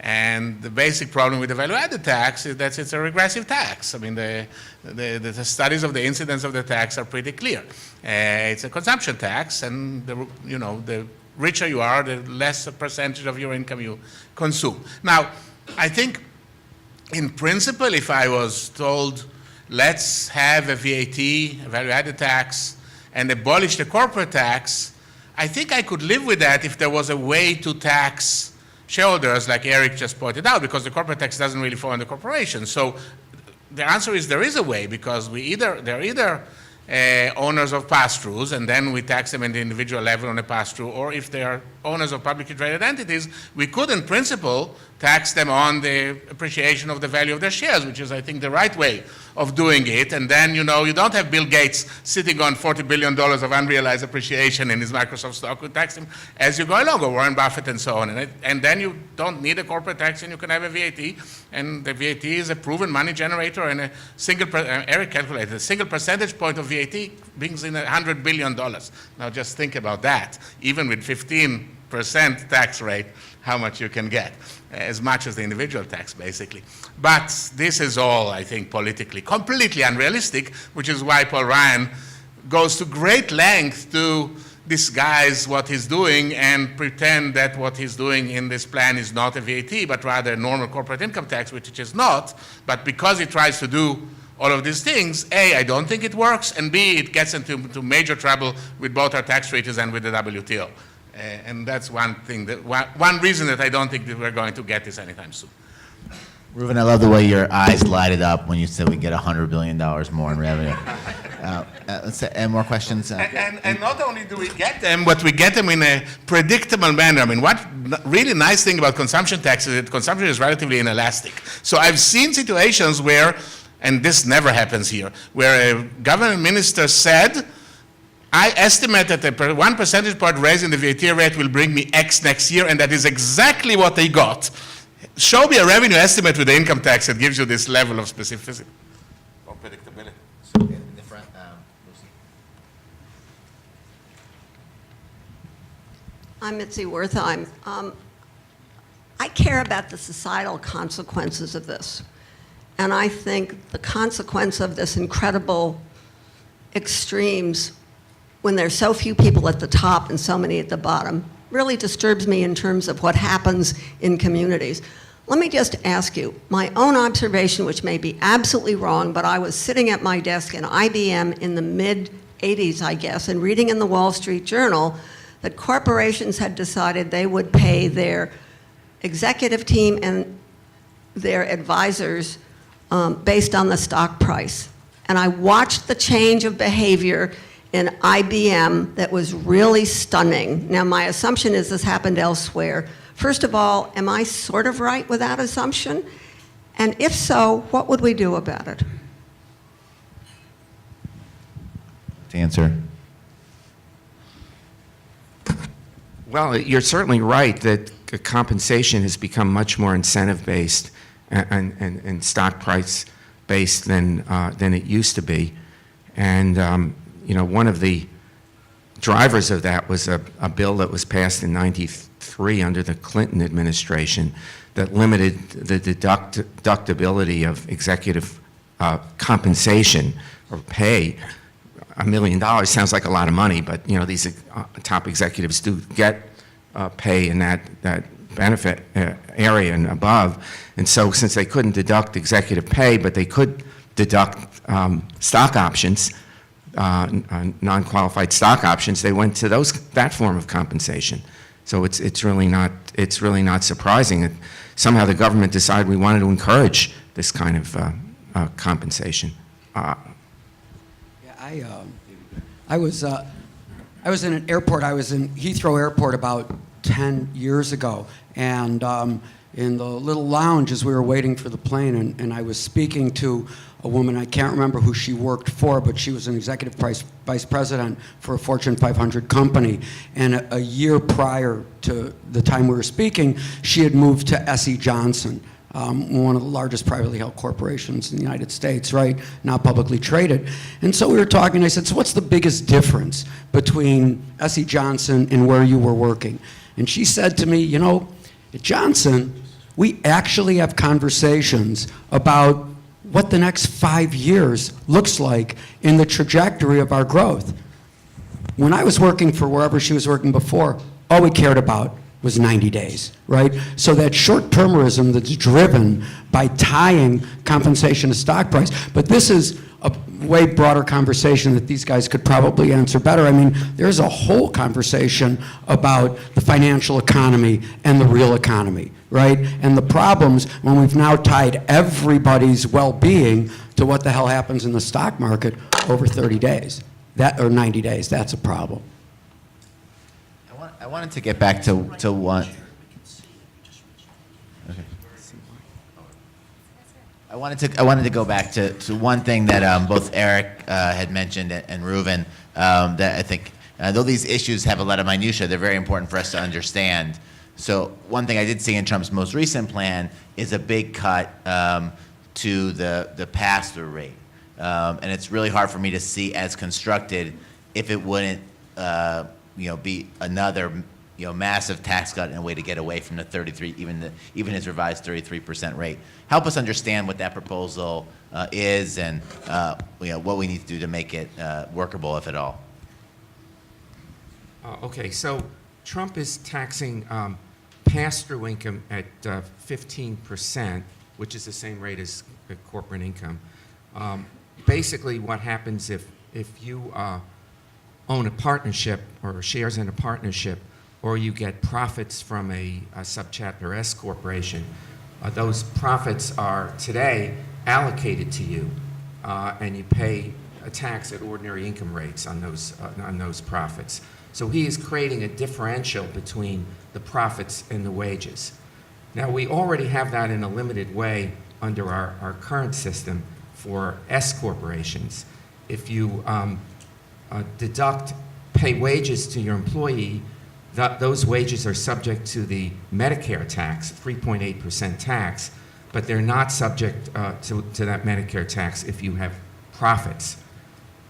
And the basic problem with the value-added tax is that it's a regressive tax. I mean, the studies of the incidence of the tax are pretty clear. It's a consumption tax, and the richer you are, the less a percentage of your income you consume. Now, I think in principle, if I was told, let's have a VAT, a value-added tax, and abolish the corporate tax, I think I could live with that if there was a way to tax shareholders, like Eric just pointed out, because the corporate tax doesn't really fall on the corporation. So the answer is there is a way, because they're either owners of pass-throughs, and then we tax them in the individual level on a pass-through, or if they are owners of publicly traded entities, we could, in principle, tax them on the appreciation of the value of their shares, which is, I think, the right way of doing it. And then, you don't have Bill Gates sitting on $40 billion of unrealized appreciation in his Microsoft stock. We tax him as you go along, or Warren Buffett and so on. And then you don't need a corporate tax, and you can have a VAT. And the VAT is a proven money generator, and Eric calculated, a single percentage point of VAT brings in $100 billion. Now just think about that. Even with 15% tax rate, how much you can get, as much as the individual tax, basically. But this is all, I think, politically completely unrealistic, which is why Paul Ryan goes to great length to disguise what he's doing and pretend that what he's doing in this plan is not a VAT, but rather a normal corporate income tax, which it is not. But because he tries to do all of these things, A, I don't think it works, and B, it gets into major trouble with both our tax treaties and with the WTO. And that's one thing, one reason that I don't think that we're going to get this anytime soon. Reuven, I love the way your eyes lighted up when you said we get $100 billion more in revenue. And more questions? And not only do we get them, but we get them in a predictable manner. I mean, what really nice thing about consumption tax is that consumption is relatively inelastic. So I've seen situations where, and this never happens here, where a government minister said, I estimate that a 1 percentage point raise in the VAT rate will bring me X next year, and that is exactly what they got. Show me a revenue estimate with the income tax that gives you this level of specificity or predictability. In the front, Lucy. I'm Mitzi Wertheim. I care about the societal consequences of this. And I think the consequence of this incredible extremes, when there's so few people at the top and so many at the bottom, really disturbs me in terms of what happens in communities. Let me just ask you, my own observation, which may be absolutely wrong, but I was sitting at my desk in IBM in the mid-'80s, I guess, and reading in the Wall Street Journal that corporations had decided they would pay their executive team and their advisors based on the stock price. And I watched the change of behavior in IBM that was really stunning. Now, my assumption is this happened elsewhere. First of all, am I sort of right with that assumption? And if so, what would we do about it? To answer. Well, you're certainly right that compensation has become much more incentive-based and stock price-based than it used to be. And, one of the drivers of that was a bill that was passed in '93 under the Clinton administration that limited the deductibility of executive compensation or pay. $1 million sounds like a lot of money, but these top executives do get pay in that benefit area and above. And so since they couldn't deduct executive pay, but they could deduct stock options, non-qualified stock options, they went to that form of compensation. So it's really not surprising that somehow the government decided we wanted to encourage this kind of compensation. I was in an airport. I was in Heathrow Airport about 10 years ago, and in the little lounge as we were waiting for the plane, and I was speaking to a woman. I can't remember who she worked for, but she was an executive vice president for a Fortune 500 company. And a year prior to the time we were speaking, she had moved to S.E. Johnson, one of the largest privately held corporations in the United States, right? Not publicly traded. And so we were talking, I said, so what's the biggest difference between S.E. Johnson and where you were working? And she said to me, at Johnson, we actually have conversations about what the next 5 years looks like in the trajectory of our growth. When I was working for wherever she was working before, all we cared about was 90 days, right? So that short-termism that's driven by tying compensation to stock price. But this is a way broader conversation that these guys could probably answer better. I mean, there's a whole conversation about the financial economy and the real economy, right? And the problems when we've now tied everybody's well-being to what the hell happens in the stock market over 30 days, or 90 days. That's a problem. I wanted to get back to one. Okay. I wanted to go back to one thing that both Eric had mentioned and Reuven, that I think, though these issues have a lot of minutia, they're very important for us to understand. So one thing I did see in Trump's most recent plan is a big cut to the pass-through rate. And it's really hard for me to see as constructed if it wouldn't be another massive tax cut and a way to get away from the 33, even his revised 33% rate. Help us understand what that proposal is and what we need to do to make it workable, if at all. Okay, so Trump is taxing pass-through income at 15%, which is the same rate as corporate income. Basically, what happens if you own a partnership or shares in a partnership, or you get profits from a subchapter S corporation, those profits are today allocated to you, and you pay a tax at ordinary income rates on those profits. So he is creating a differential between the profits and the wages. Now, we already have that in a limited way under our current system for S corporations. If you pay wages to your employee, those wages are subject to the Medicare tax, 3.8% tax, but they're not subject to that Medicare tax if you have profits.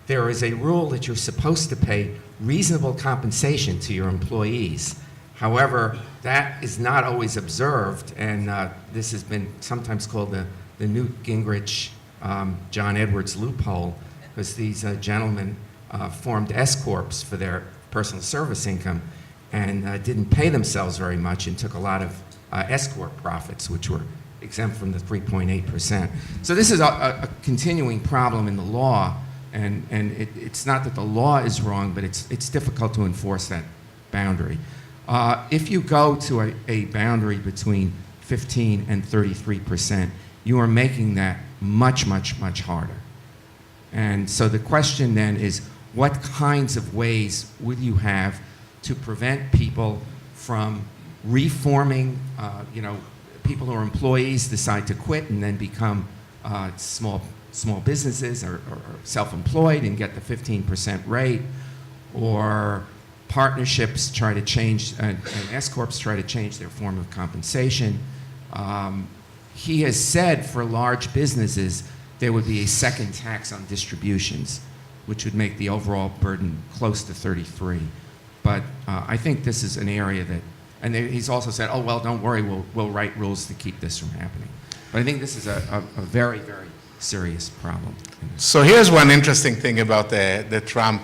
There is a rule that you're supposed to pay reasonable compensation to your employees. However, that is not always observed, and this has been sometimes called the Newt Gingrich, John Edwards loophole, because these gentlemen formed S-corps for their personal service income and didn't pay themselves very much and took a lot of S-corp profits, which were exempt from the 3.8%. So this is a continuing problem in the law, and it's not that the law is wrong, but it's difficult to enforce that boundary. If you go to a boundary between 15 and 33%, you are making that much, much, much harder. And so the question then is, what kinds of ways would you have to prevent people from reforming, people who are employees decide to quit and then become small businesses or self-employed and get the 15% rate, or partnerships try to change, and S-corps try to change their form of compensation. He has said for large businesses there would be a second tax on distributions, which would make the overall burden close to 33. But I think this is an area that, and he's also said, oh, well, don't worry, we'll write rules to keep this from happening. But I think this is a very, very serious problem. So here's one interesting thing about the Trump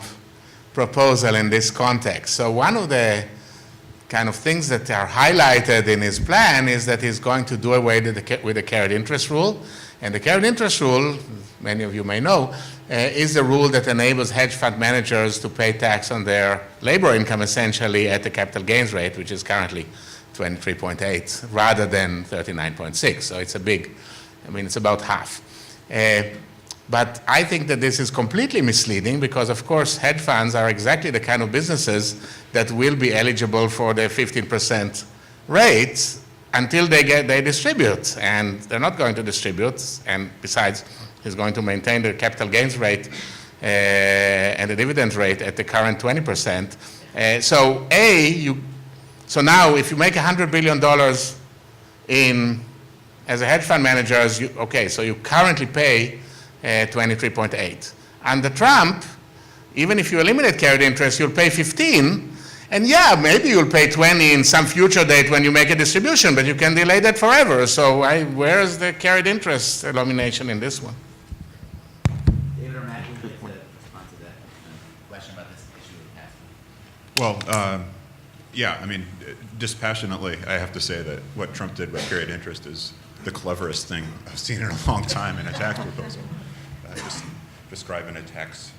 proposal in this context. So one of the kind of things that are highlighted in his plan is that he's going to do away with the carried interest rule. And the carried interest rule, many of you may know, is the rule that enables hedge fund managers to pay tax on their labor income essentially at the capital gains rate, which is currently 23.8 rather than 39.6. So it's it's about half. But I think that this is completely misleading because, of course, hedge funds are exactly the kind of businesses that will be eligible for the 15% rate until they distribute. And they're not going to distribute. And besides, he's going to maintain the capital gains rate and the dividend rate at the current 20%. So now if you make $100 billion as a hedge fund manager, so you currently pay 23.8. Under Trump, even if you eliminate carried interest, you'll pay 15. And yeah, maybe you'll pay 20 in some future date when you make a distribution, but you can delay that forever. So where is the carried interest elimination in this one? David or Matt, would you like to respond to that question about this issue of pass-through? Well, yeah, I mean, dispassionately, I have to say that what Trump did with carried interest is the cleverest thing I've seen in a long time in a tax proposal. Just describing a tax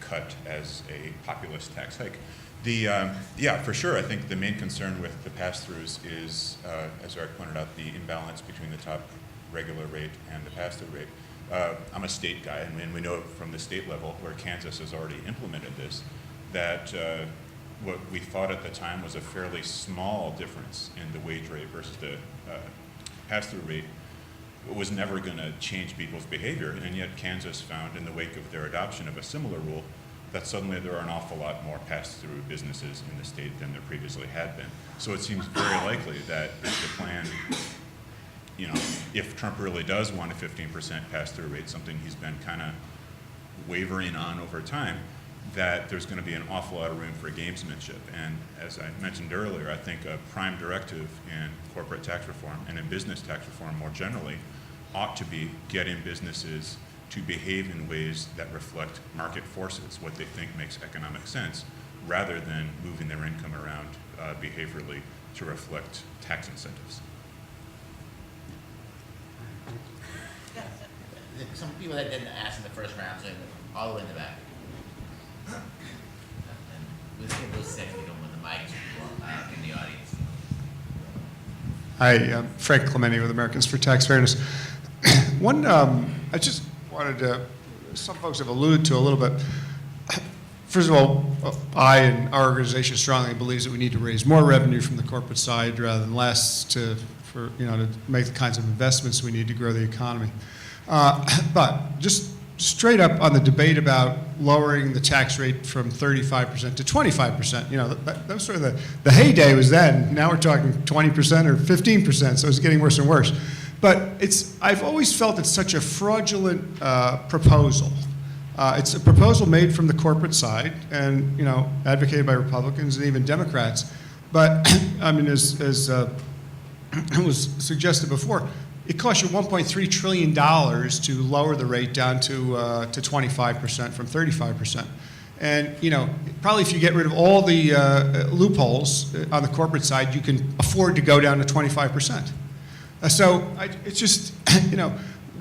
cut as a populist tax hike. Yeah, for sure, I think the main concern with the pass-throughs is, as Eric pointed out, the imbalance between the top regular rate and the pass-through rate. I'm a state guy, and we know from the state level, where Kansas has already implemented this, that what we thought at the time was a fairly small difference in the wage rate versus the pass-through rate was never going to change people's behavior, and yet Kansas found in the wake of their adoption of a similar rule that suddenly there are an awful lot more pass-through businesses in the state than there previously had been. So it seems very likely that if the plan, if Trump really does want a 15% pass-through rate, something he's been kind of wavering on over time, that there's going to be an awful lot of room for gamesmanship. And as I mentioned earlier, I think a prime directive in corporate tax reform and in business tax reform more generally ought to be getting businesses to behave in ways that reflect market forces, what they think makes economic sense, rather than moving their income around behaviorally to reflect tax incentives. Some people that didn't ask in the first round, so all the way in the back. And we'll give those seconds to go with the mics in the audience. Hi, Frank Clementi with Americans for Tax Fairness. I just wanted to, some folks have alluded to a little bit. First of all, I and our organization strongly believes that we need to raise more revenue from the corporate side rather than less to make the kinds of investments we need to grow the economy. But just straight up on the debate about lowering the tax rate from 35% to 25%, that was sort of the heyday was then. Now we're talking 20% or 15%, so it's getting worse and worse. But I've always felt it's such a fraudulent proposal. It's a proposal made from the corporate side and, advocated by Republicans and even Democrats. But, I mean, as was suggested before, it costs you $1.3 trillion to lower the rate down to 25% from 35%. And, probably if you get rid of all the loopholes on the corporate side, you can afford to go down to 25%. It's just,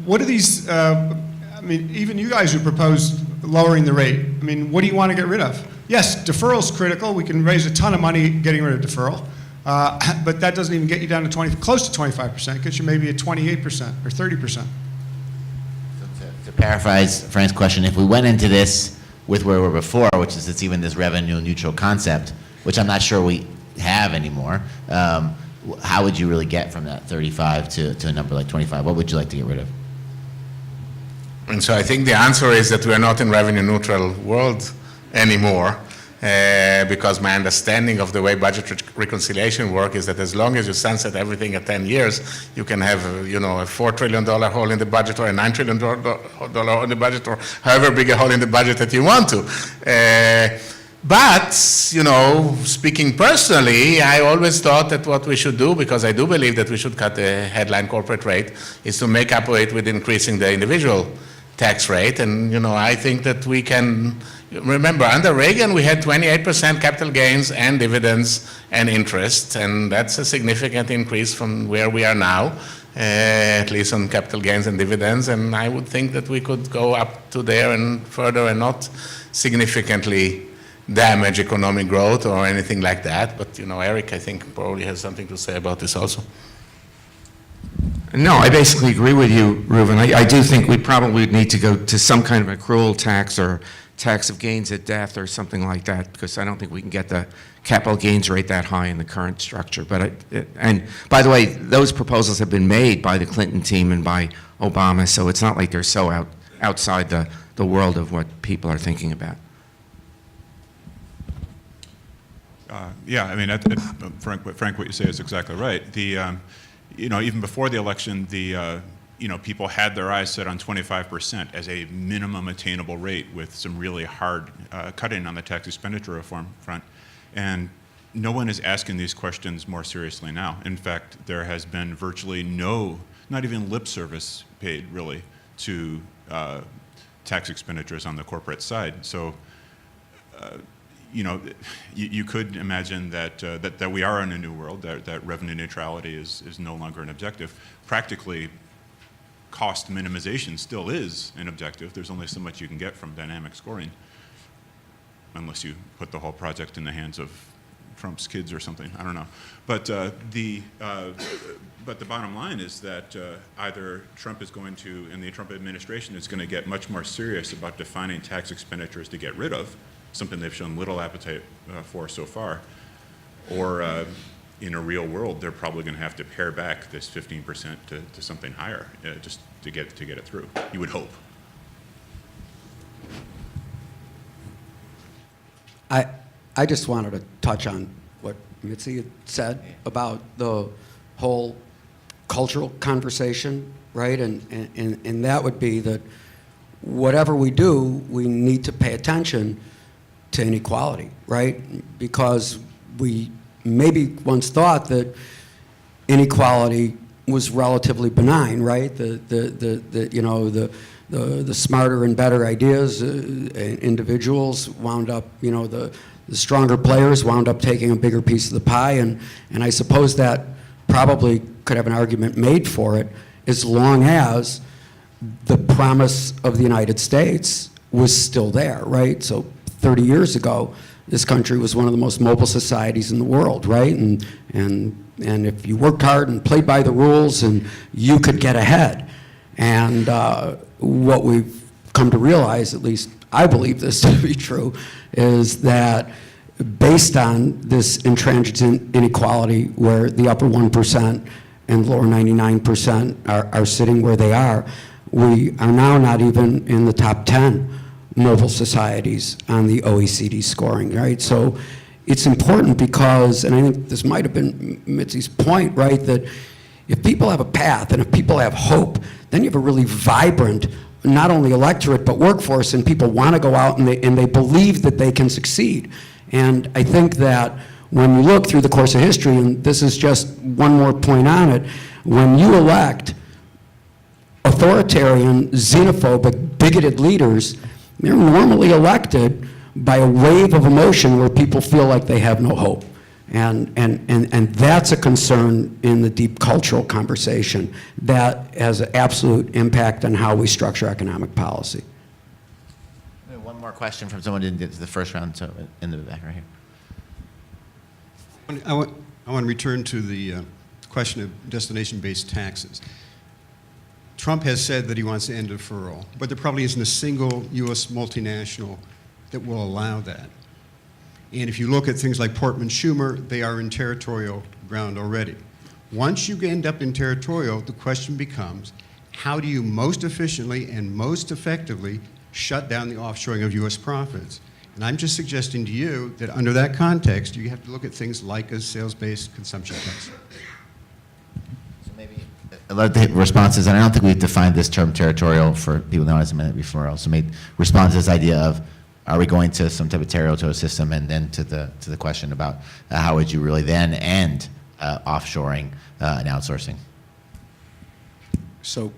what are these, even you guys who proposed lowering the rate, what do you want to get rid of? Yes, deferral's critical. We can raise a ton of money getting rid of deferral. But that doesn't even get you down to close to 25%. It gets you maybe at 28% or 30%. So to paraphrase Frank's question, if we went into this with where we were before, which is it's even this revenue neutral concept, which I'm not sure we have anymore, how would you really get from that 35 to a number like 25? What would you like to get rid of? And so I think the answer is that we are not in revenue neutral world anymore, because my understanding of the way budget reconciliation work is that as long as you sunset everything at 10 years, you can have a $4 trillion hole in the budget or a $9 trillion hole in the budget or however big a hole in the budget that you want to. But, speaking personally, I always thought that what we should do, because I do believe that we should cut the headline corporate rate, is to make up for it with increasing the individual tax rate. And, I think that we can, remember, under Reagan, we had 28% capital gains and dividends and interest, and that's a significant increase from where we are now, at least on capital gains and dividends. And I would think that we could go up to there and further and not significantly damage economic growth or anything like that. But, Eric, I think, probably has something to say about this also. No, I basically agree with you, Reuven. I do think we probably need to go to some kind of accrual tax or tax of gains at death or something like that, because I don't think we can get the capital gains rate that high in the current structure. But and by the way, those proposals have been made by the Clinton team and by Obama, so it's not like they're so outside the world of what people are thinking about. Yeah, I mean, Frank, what you say is exactly right. Even before the election, people had their eyes set on 25% as a minimum attainable rate with some really hard cutting on the tax expenditure reform front. And no one is asking these questions more seriously now. In fact, there has been virtually no, not even lip service paid really to tax expenditures on the corporate side. So, you could imagine that we are in a new world, that revenue neutrality is no longer an objective. Practically, cost minimization still is an objective. There's only so much you can get from dynamic scoring, unless you put the whole project in the hands of Trump's kids or something. I don't know. But the bottom line is that either Trump is going to, and the Trump administration is going to get much more serious about defining tax expenditures to get rid of, something they've shown little appetite for so far, or in a real world, they're probably going to have to pare back this 15% to something higher just to get it through. You would hope. I just wanted to touch on what Mitzi had said about the whole cultural conversation, right? And that would be that whatever we do, we need to pay attention to inequality, right? Because we maybe once thought that inequality was relatively benign, right? The smarter and better ideas, individuals wound up, the stronger players wound up taking a bigger piece of the pie, and I suppose that probably could have an argument made for it as long as the promise of the United States was still there, right? So 30 years ago, this country was one of the most mobile societies in the world, right? And if you worked hard and played by the rules, and you could get ahead. And what we've come to realize, at least I believe this to be true, is that based on this intransigent inequality where the upper 1% and lower 99% are sitting where they are, we are now not even in the top 10 mobile societies on the OECD scoring, right? So it's important because, and I think this might have been Mitzi's point, right, that if people have a path and if people have hope, then you have a really vibrant, not only electorate, but workforce, and people want to go out and they believe that they can succeed. And I think that when you look through the course of history, and this is just one more point on it, when you elect authoritarian, xenophobic, bigoted leaders, they're normally elected by a wave of emotion where people feel like they have no hope. And that's a concern in the deep cultural conversation that has an absolute impact on how we structure economic policy. One more question from someone who didn't get to the first round, so in the back right here. I want to return to the question of destination-based taxes. Trump has said that he wants to end deferral, but there probably isn't a single U.S. multinational that will allow that. And if you look at things like Portman Schumer, they are in territorial ground already. Once you end up in territorial, the question becomes, how do you most efficiently and most effectively shut down the offshoring of U.S. profits? And I'm just suggesting to you that under that context, you have to look at things like a sales-based consumption tax. So maybe a lot of the responses, and I don't think we've defined this term territorial for people knowing as a minute before, also made respond to this idea of, are we going to some type of territorial system, and then to the question about how would you really then end offshoring and outsourcing? So,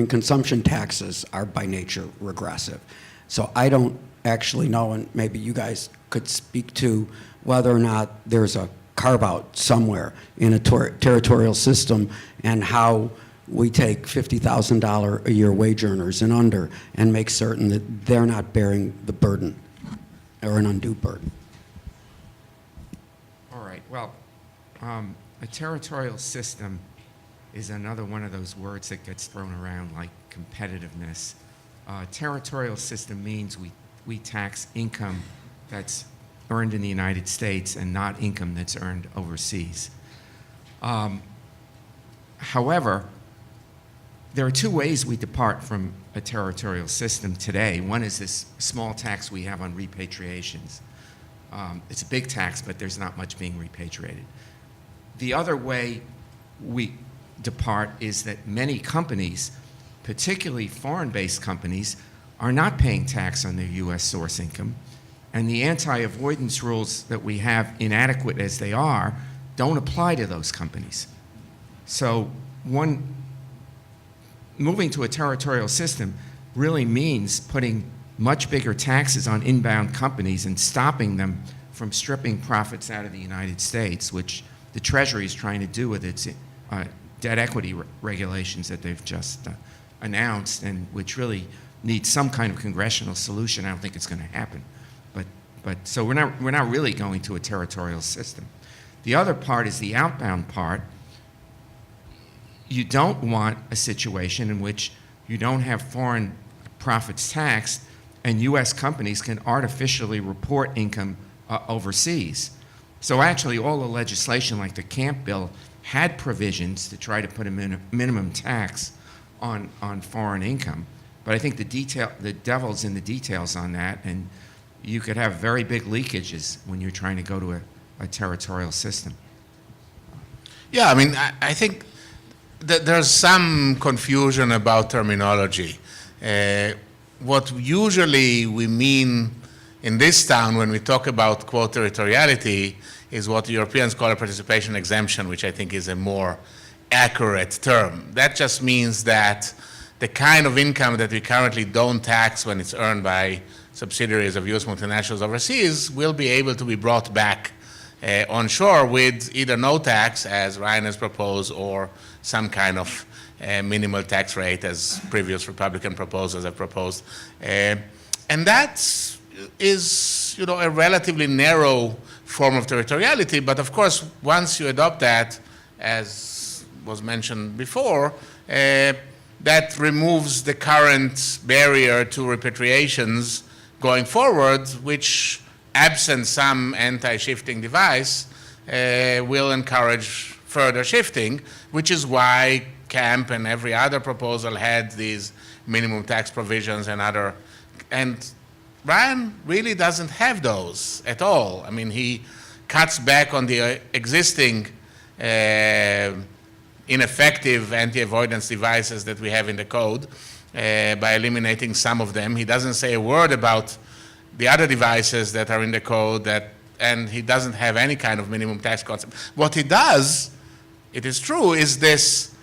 consumption taxes are by nature regressive. So I don't actually know, and maybe you guys could speak to whether or not there's a carve-out somewhere in a territorial system, and how we take $50,000 a year wage earners and under and make certain that they're not bearing the burden or an undue burden. All right, well, a territorial system is another one of those words that gets thrown around like competitiveness. Territorial system means we tax income that's earned in the United States and not income that's earned overseas. However, there are two ways we depart from a territorial system today. One is this small tax we have on repatriations. It's a big tax, but there's not much being repatriated. The other way we depart is that many companies, particularly foreign-based companies, are not paying tax on their U.S. source income, and the anti-avoidance rules that we have, inadequate as they are, don't apply to those companies. So moving to a territorial system really means putting much bigger taxes on inbound companies and stopping them from stripping profits out of the United States, which the Treasury is trying to do with its debt equity regulations that they've just announced, and which really needs some kind of congressional solution. I don't think it's going to happen. But so we're not really going to a territorial system. The other part is the outbound part. You don't want a situation in which you don't have foreign profits taxed and U.S. companies can artificially report income overseas. So actually all the legislation like the Camp Bill had provisions to try to put a minimum tax on foreign income. But I think the devil's in the details on that, and you could have very big leakages when you're trying to go to a territorial system. Yeah, I mean, I think that there's some confusion about terminology. What usually we mean in this town when we talk about, quote, territoriality is what the Europeans call a participation exemption, which I think is a more accurate term. That just means that the kind of income that we currently don't tax when it's earned by subsidiaries of U.S. multinationals overseas will be able to be brought back onshore with either no tax, as Ryan has proposed, or some kind of minimal tax rate, as previous Republican proposals have proposed. And that is, a relatively narrow form of territoriality. But of course, once you adopt that, as was mentioned before, that removes the current barrier to repatriations going forward, which, absent some anti-shifting device, will encourage further shifting, which is why Camp and every other proposal had these minimum tax provisions and Ryan really doesn't have those at all. I mean, he cuts back on the existing ineffective anti-avoidance devices that we have in the code by eliminating some of them. He doesn't say a word about the other devices that are in the code, and he doesn't have any kind of minimum tax concept. What he does, it is true, is this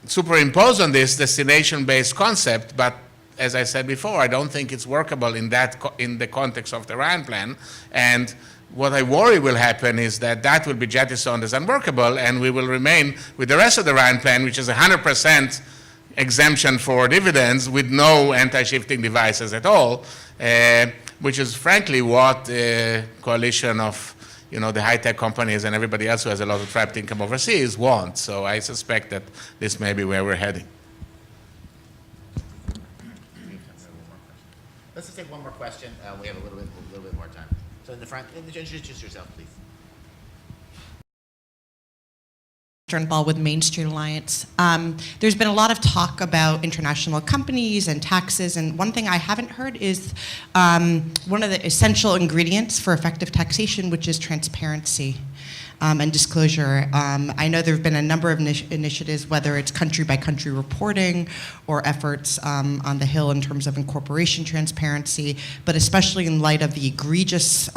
superimpose on this destination-based concept, but as I said before, I don't think it's workable in the context of the Ryan plan. And what I worry will happen is that will be jettisoned as unworkable, and we will remain with the rest of the Ryan plan, which is 100% exemption for dividends with no anti-shifting devices at all, which is frankly what the coalition of the high-tech companies and everybody else who has a lot of trapped income overseas want. So I suspect that this may be where we're heading. Let's just take one more question. We have a little bit more time. So in the front, introduce yourself, please. Sternball with Main Street Alliance. There's been a lot of talk about international companies and taxes, and one thing I haven't heard is one of the essential ingredients for effective taxation, which is transparency and disclosure. I know there have been a number of initiatives, whether it's country-by-country reporting or efforts on the Hill in terms of incorporation transparency, but especially in light of the egregious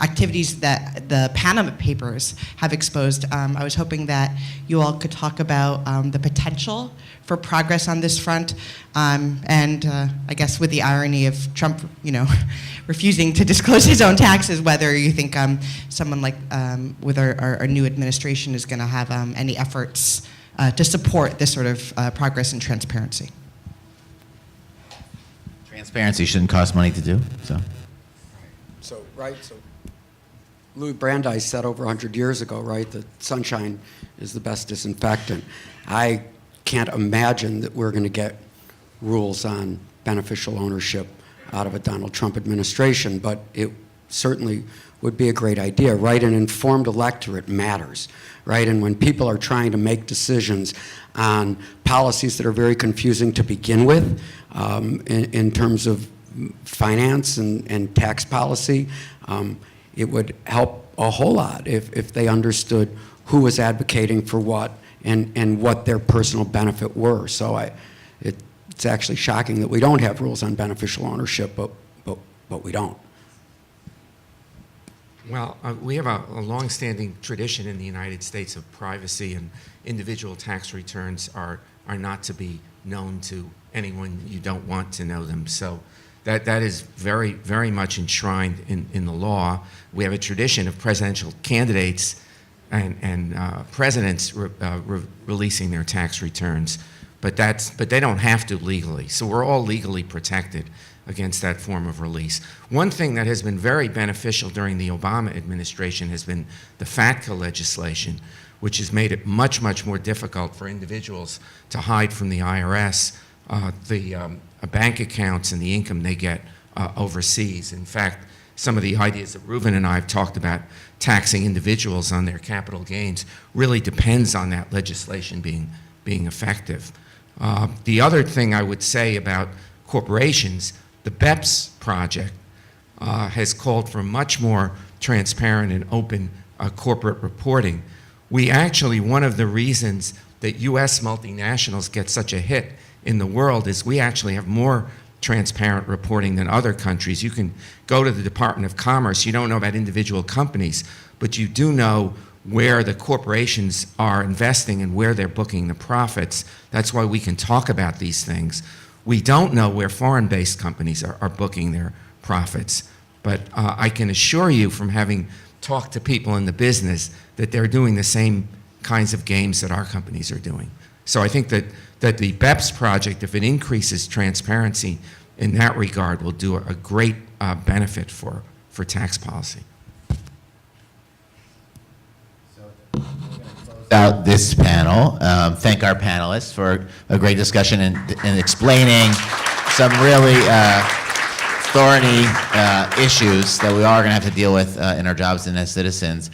activities that the Panama Papers have exposed. I was hoping that you all could talk about the potential for progress on this front, and I guess with the irony of Trump, refusing to disclose his own taxes, whether you think someone like with our new administration is going to have any efforts to support this sort of progress and transparency. Transparency shouldn't cost money to do, so. So Louis Brandeis said over 100 years ago, right, that sunshine is the best disinfectant. I can't imagine that we're going to get rules on beneficial ownership out of a Donald Trump administration, but it certainly would be a great idea, right? An informed electorate matters, right? And when people are trying to make decisions on policies that are very confusing to begin with, in terms of finance and tax policy, it would help a whole lot if they understood who was advocating for what and what their personal benefit were. So it's actually shocking that we don't have rules on beneficial ownership, but we don't. Well, we have a long-standing tradition in the United States of privacy, and individual tax returns are not to be known to anyone you don't want to know them. So that is very, very much enshrined in the law. We have a tradition of presidential candidates and presidents releasing their tax returns, but they don't have to legally. So we're all legally protected against that form of release. One thing that has been very beneficial during the Obama administration has been the FATCA legislation, which has made it much, much more difficult for individuals to hide from the IRS the bank accounts and the income they get overseas. In fact, some of the ideas that Reuven and I have talked about taxing individuals on their capital gains really depends on that legislation being effective. The other thing I would say about corporations, the BEPS project has called for much more transparent and open corporate reporting. One of the reasons that U.S. multinationals get such a hit in the world is we actually have more transparent reporting than other countries. You can go to the Department of Commerce, you don't know about individual companies, but you do know where the corporations are investing and where they're booking the profits. That's why we can talk about these things. We don't know where foreign-based companies are booking their profits, but I can assure you from having talked to people in the business that they're doing the same kinds of games that our companies are doing. So I think that the BEPS project, if it increases transparency in that regard, will do a great benefit for tax policy. Out this panel. Thank our panelists for a great discussion and explaining some really thorny issues that we are going to have to deal with in our jobs and as citizens.